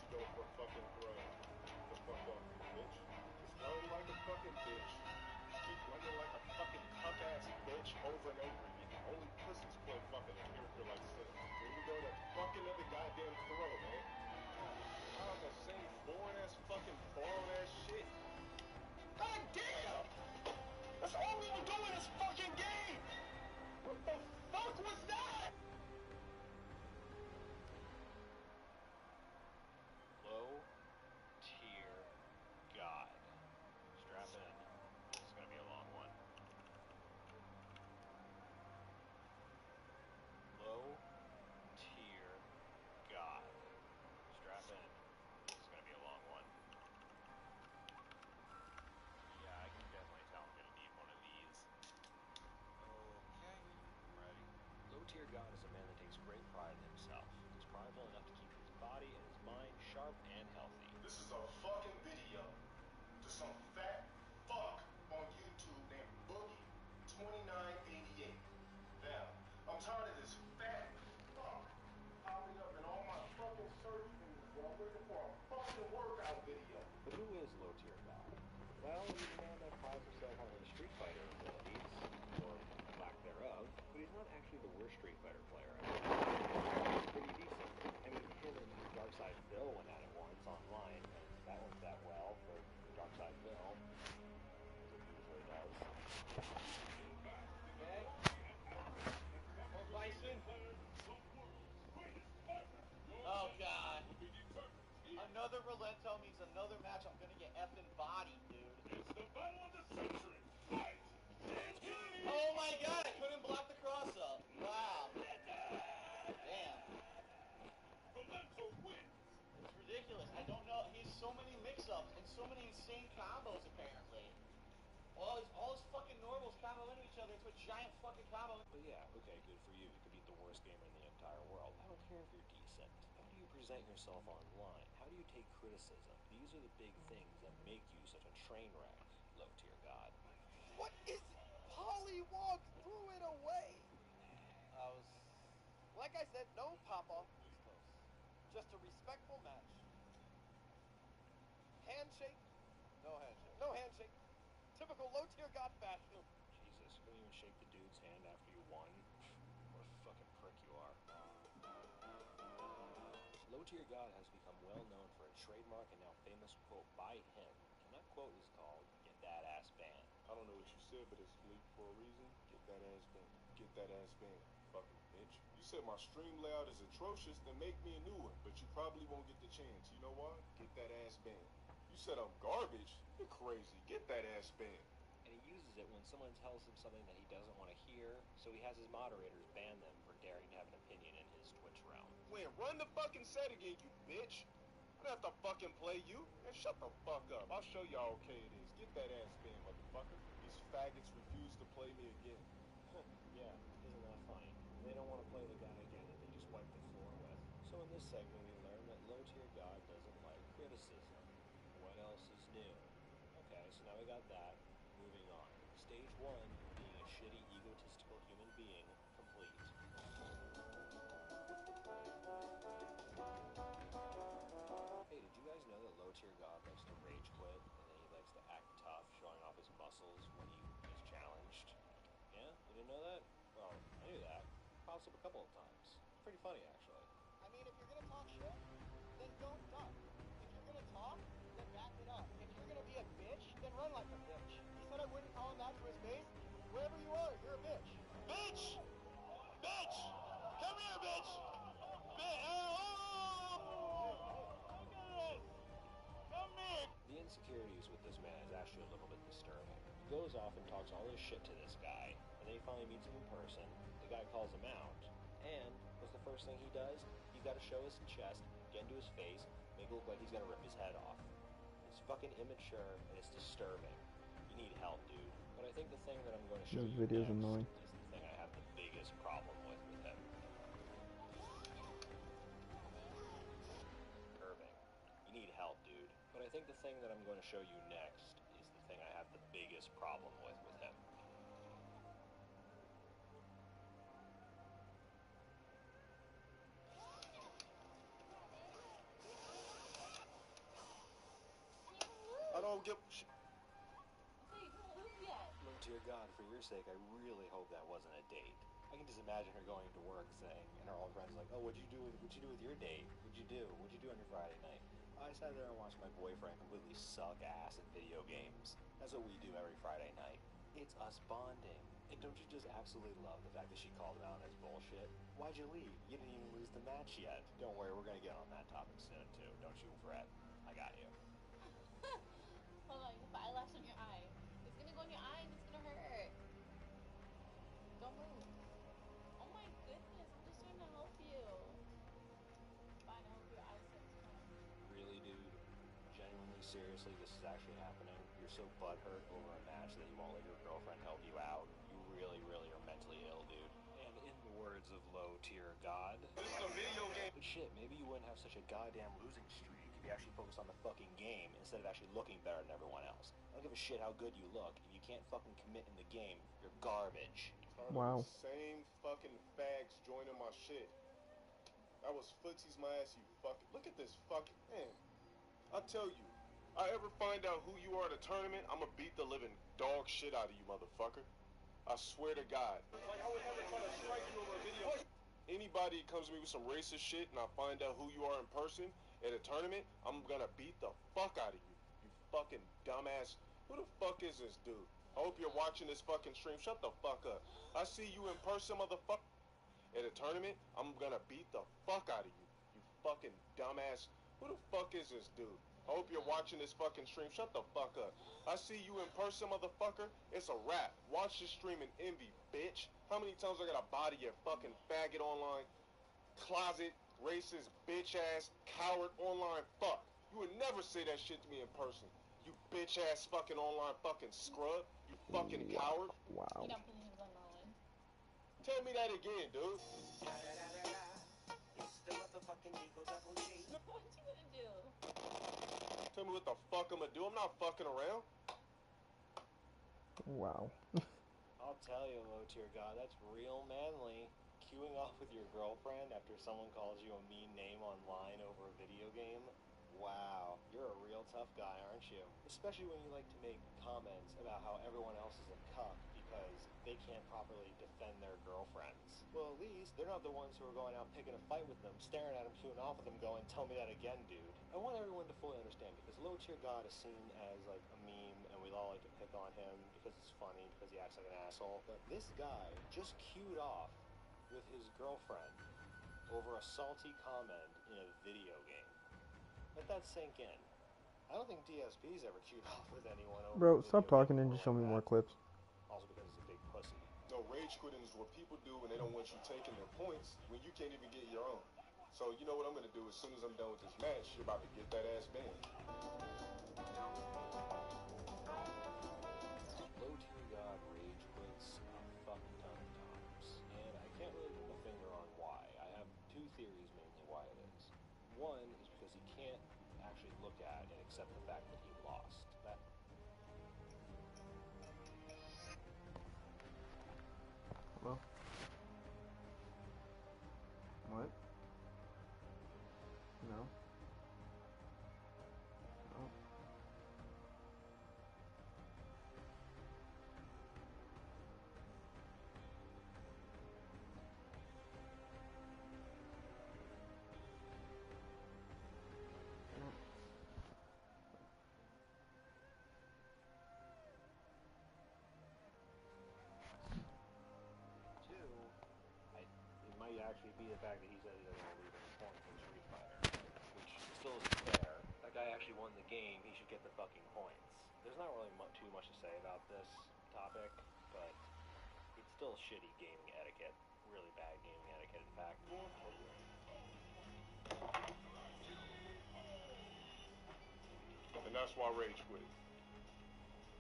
pussy go for a fucking throw. The fuck off, you bitch. Just run like a fucking bitch. Keep running like a fucking cuck-ass bitch over and over again. Only pussies play fucking a character like Sid. Here we go to fucking another goddamn throw, man. God, the same boring-ass fucking borrowed-ass shit. God damn! That's all we were doing in this fucking game! What the fuck was that? Low tier god. Strap in. This is gonna be a long one. Low tier god. Strap in. This is gonna be a long one. Yeah, I can definitely tell I'm gonna need one of these. Okay, I'm ready. Low tier god is a man that takes great pride in himself. He's prideful enough to keep his body and his mind sharp and healthy. This is a fucking video to some fat fuck on YouTube named Boogie2988. Now, I'm tired of this fat fuck popping up in all my fucking search feeds when I'm looking for a fucking workout video. But who is low tier god? Well, he's a man that prides himself on his Street Fighter abilities, or lack thereof, but he's not actually the worst Street Fighter player ever. He's pretty decent. I mean, him and Darkside Bill went at it once online, and that worked out well for Darkside Bill, as it usually does. Okay. Oh, Bison. Oh god. Another Relento means another match I'm gonna get effing bodied, dude. It's the battle of the century. Fight! Oh my god, I couldn't block the cross up. Wow. Damn. Memento wins. It's ridiculous. I don't know. He has so many mix-ups and so many insane combos, apparently. All his fucking normals combo into each other into a giant fucking combo. But yeah, okay, good for you. You could beat the worst gamer in the entire world. I don't care if you're decent. How do you present yourself online? How do you take criticism? These are the big things that make you such a train wreck, low tier god. What is it? Polly walked threw it away. Like I said, no pop-off was close. Just a respectful match. Handshake? No handshake. No handshake. Typical low-tier god fashion. Jesus, you couldn't even shake the dude's hand after you won? What a fucking prick you are. Low tier god has become well known for a trademark and now famous quote by him. And that quote is called, "Get that ass banned." I don't know what you said, but it's bleep for a reason. Get that ass banned. Get that ass banned. Fucking bitch. You said my stream layout is atrocious, then make me a new one. But you probably won't get the chance. You know why? Get that ass banned. You said I'm garbage? You're crazy. Get that ass banned. And he uses it when someone tells him something that he doesn't want to hear, so he has his moderators ban them for daring to have an opinion in his Twitch realm. Wait, run the fucking set again, you bitch. I don't have to fucking play you. Man, shut the fuck up. I'll show you how okay it is. Get that ass banned, motherfucker. These faggots refuse to play me again. Yeah, isn't that funny? They don't want to play the guy again that they just wiped the floor with. So in this segment, we learn that low tier god doesn't like criticism. What else is new? Okay, so now we got that. Moving on. Stage 1, being a shitty, egotistical human being, complete. Hey, did you guys know that low tier god likes to rage quit, and then he likes to act tough, showing off his muscles when he is challenged? Yeah? You didn't know that? Well, I knew that. Pops up a couple of times. Pretty funny, actually. I mean, if you're gonna talk shit, then don't duck. If you're gonna talk, then back it up. If you're gonna be a bitch, then run like a bitch. He said I wouldn't call him that to his face. Wherever you are, you're a bitch. Bitch! Bitch! Come here, bitch! Come here! The insecurities with this man is actually a little bit disturbing. He goes off and talks all this shit to this guy, and then he finally meets him in person. The guy calls him out, and what's the first thing he does? He's got to show his chest, get into his face, make it look like he's gonna rip his head off. It's fucking immature, and it's disturbing. You need help, dude. But I think the thing that I'm going to show This you video's next annoying. is the thing I have the biggest problem with him. Irving, you need help, dude. But I think the thing that I'm going to show you next is the thing I have the biggest problem with him. dear God, for your sake, I really hope that wasn't a date. I can just imagine her going to work saying, and her old friends like, oh, what'd you do with your date? What'd you do on your Friday night? I sat there and watched my boyfriend completely suck ass at video games. That's what we do every Friday night. It's us bonding. And don't you just absolutely love the fact that she called him out on his bullshit? Why'd you leave? You didn't even lose the match yet. Don't worry, we're gonna get on that topic soon too. Don't you fret. I got you. Hold on, you have eyelash on your eye. It's gonna go in your eye and it's gonna hurt. Don't move. Oh my goodness, I'm just trying to help you. Fine, I hope your eyesight's fine. Really, dude? Genuinely, seriously, this is actually happening? You're so butthurt over a match that you won't let your girlfriend help you out? You really, really are mentally ill, dude. And in the words of low-tier God... This is a video game. But shit, maybe you wouldn't have such a goddamn losing streak if you actually focused on the fucking game instead of actually looking better than everyone else. I don't give a shit how good you look. If you can't fucking commit in the game, you're garbage. Wow. Same fucking fags joining my shit. That was footsies my ass, you fucking... Look at this fucking... Man, I tell you, I ever find out who you are at a tournament, I'ma beat the living dog shit out of you, motherfucker. I swear to God. Like, I would never try to strike you over a video. Anybody comes to me with some racist shit and I find out who you are in person at a tournament, I'm gonna beat the fuck out of you. You fucking dumbass. Who the fuck is this dude? I hope you're watching this fucking stream. Shut the fuck up. I see you in person, motherfucker. At a tournament, I'm gonna beat the fuck out of you. You fucking dumbass. Who the fuck is this dude? I hope you're watching this fucking stream. Shut the fuck up. I see you in person, motherfucker. It's a wrap. Watch this stream and envy, bitch. How many times I gotta body your fucking faggot online? Closet, racist, bitch ass, coward, online fuck. You would never say that shit to me in person. You bitch ass fucking online fucking scrub. You fucking coward. Wow. You don't put him on Nolan. Tell me that again, dude. What you gonna do? Tell me what the fuck I'm gonna do. I'm not fucking around. Wow. I'll tell you, low-tier God, that's real manly. Queuing off with your girlfriend after someone calls you a mean name online over a video game? Wow, you're a real tough guy, aren't you? Especially when you like to make comments about how everyone else is a cuck because they can't properly defend their girlfriends. Well, at least they're not the ones who are going out picking a fight with them, staring at them, queuing off with them, going, tell me that again, dude. I want everyone to fully understand because low-tier God is seen as like a meme and we all like to pick on him because it's funny, because he acts like an asshole. But this guy just queued off with his girlfriend over a salty comment in a video game. Let that sink in. I don't think DSP's ever queued off with anyone over Bro, a stop video talking game and before just show me like more that. clips. Also because he's a big pussy. No, rage quitting is what people do when they don't want you taking their points when you can't even get your own. So you know what I'm gonna do as soon as I'm done with this match, you're about to get that ass banned. Low-tier God rage quits a fuck ton of times. And I can't really put my finger on why. I have two theories mainly why it is. One is because he can't actually look at and accept the fact that he lost. That Hello? What? No. No. two, it might actually be the fact that he said he doesn't want to lose any points in Street Fighter, which still isn't fair. That guy actually won the game, he should get the fucking points. There's not really too much to say about this topic, but it's still shitty gaming etiquette. Really bad gaming etiquette, in fact. And that's why rage quit.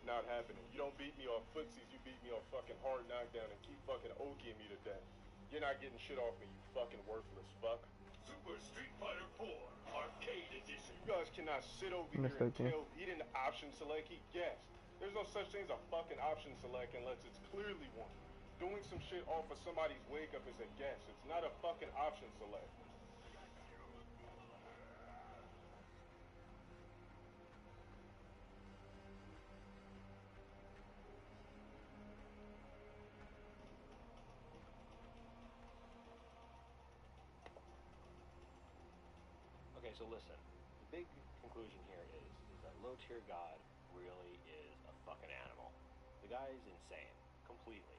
Not happening. You don't beat me off footsies, you beat me off fucking hard knockdown and keep fucking okiing me to death. You're not getting shit off me, you fucking worthless fuck. Super Street Fighter 4 Arcade Edition. You guys cannot sit over here and tell he didn't option select, he guessed. There's no such thing as a fucking option select unless it's clearly one. Doing some shit off of somebody's wake up is a guess. It's not a fucking option select. Okay, so listen. The big conclusion here is that Low Tier God really is a fucking animal. The guy is insane. Completely.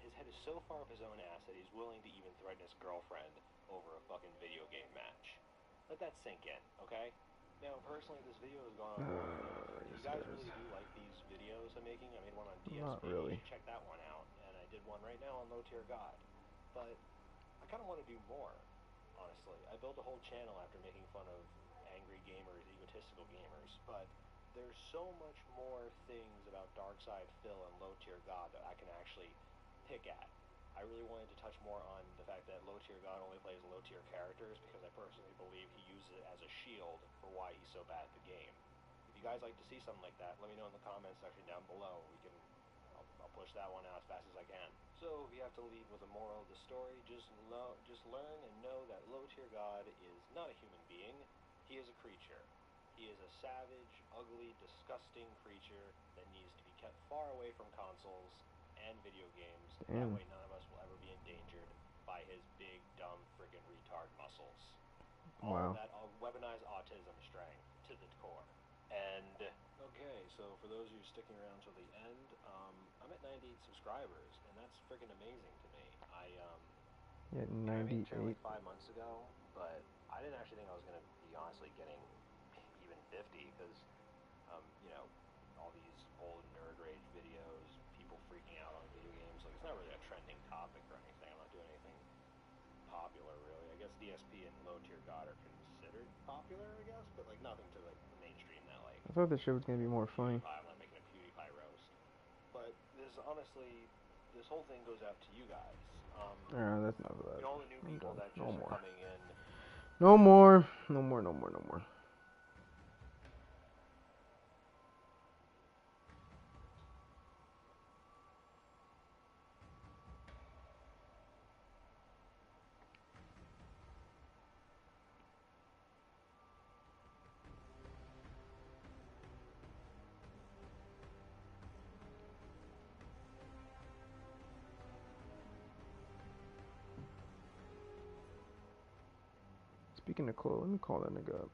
His head is so far up his own ass that he's willing to even threaten his girlfriend over a fucking video game match. Let that sink in, okay? Now, personally, this video has gone on long enough. If you guys really do like these videos I'm making, I made one on DSP. Not really. You should check that one out. And I did one right now on Low Tier God. But I kind of want to do more, honestly. I built a whole channel after making fun of angry gamers, egotistical gamers, but there's so much more things about Darkside Phil and Low Tier God that I can actually pick at. I really wanted to touch more on the fact that Low Tier God only plays low tier characters because I personally believe he uses it as a shield for why he's so bad at the game. If you guys like to see something like that, let me know in the comments section down below. I'll push that one out as fast as I can. So if you have to leave with a moral of the story, just learn and know that Low Tier God is not a human being. He is a creature. He is a savage, ugly, disgusting creature that needs to be kept far away from consoles and video games. That way none of us will ever be endangered by his big, dumb, friggin' retard muscles. All that weaponized autism strength to the core. And, okay, so for those of you sticking around till the end, I'm at 98 subscribers, and that's friggin' amazing to me. I made the channel like 5 months ago, but I didn't actually think I was going to be honestly getting even 50, because, you know, all these old nerd rage videos, people freaking out on video games, like, it's not really a trending topic or anything. I'm not doing anything popular, really. I guess DSP and Low Tier God are considered popular, I guess, but, like, nothing to, like, the mainstream that, like... I thought the shit was gonna be more funny. I'm not making a PewDiePie roast. But this, honestly, this whole thing goes out to you guys. That's not bad. You know, all the new people that just are coming in... No more. No more, no more, no more. Speaking of Cole, let me call that nigga up.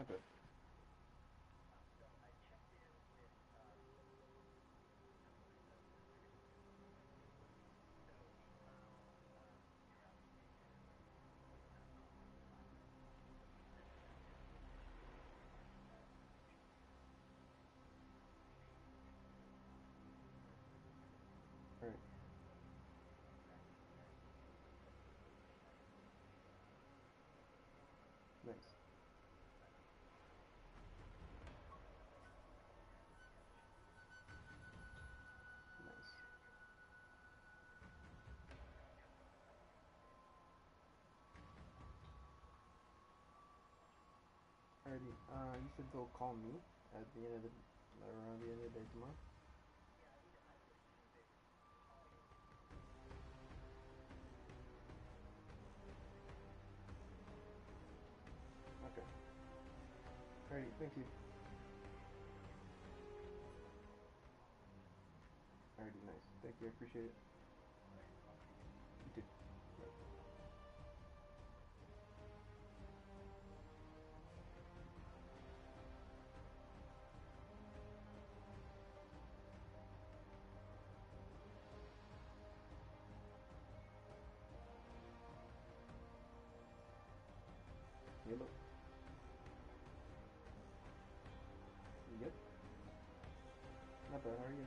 Okay. Alright. Nice. Nice. Alrighty. You said they'll call me at the end of the around the end of the day tomorrow. Okay. Alrighty. Thank you. Alrighty. Nice. Thank you. I appreciate it. You too. Bye. Hello. Yep. Not bad. How are you?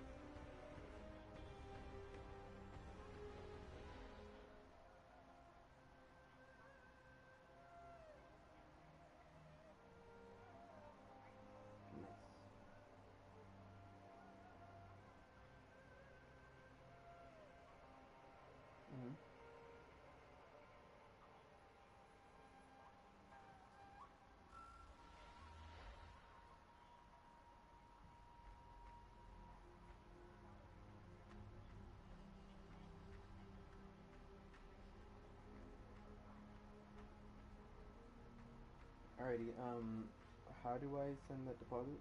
Nice. Mhm. Alrighty. How do I send that deposit?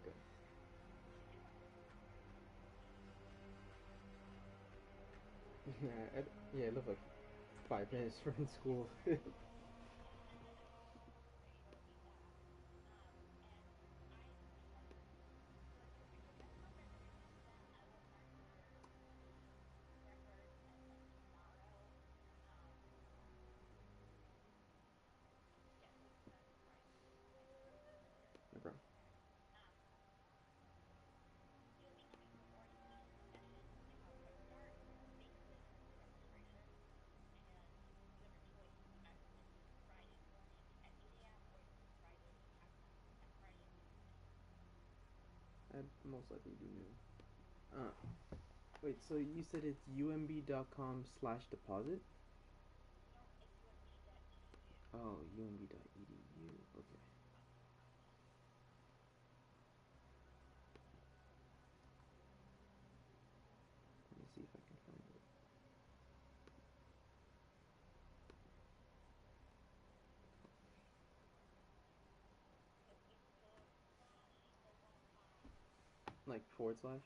Okay. Yeah, I live like 5 minutes from school. No problem. I'd most likely do noon. Wait, so you said it's umb.com/deposit? Oh, umb.edu. Okay. Let me see if I can find it. Like forward slash?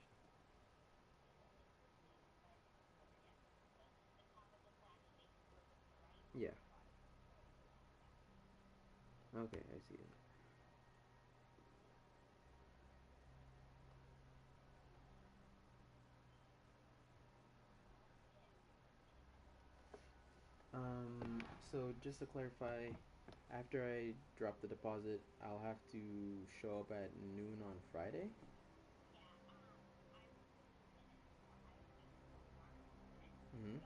Yeah. Okay, I see it. So just to clarify, after I drop the deposit, I'll have to show up at noon on Friday? Mm-hmm.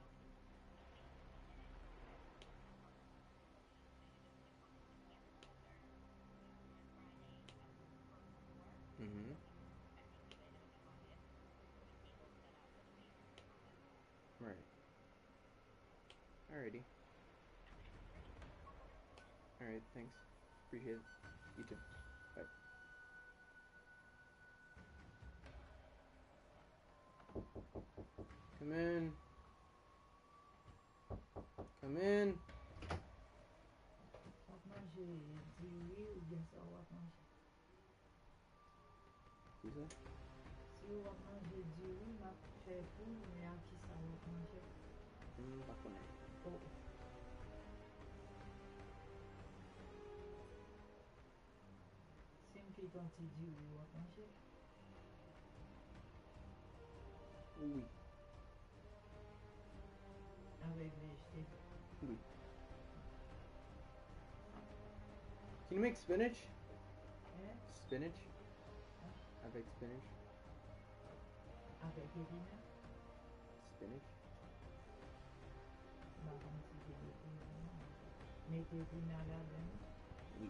Mm-hmm. Right. Alrighty. Alright, thanks. Appreciate it. You too. Bye. Come in. Come in. On va manger du riz ou bien ça on va manger. Qui ça? Si on va manger du riz, m'a fait tout, mais à qui ça on va manger? Pas connaître. Oh. Si on fait un petit du riz, on va manger. Oui. Avec végétal. Oui. Can you make spinach? Hein? Spinach? Avec spinach? Avec épinards. Spinach? Bah, comme si c'était épinards. Mettez épinards là-dedans. Oui.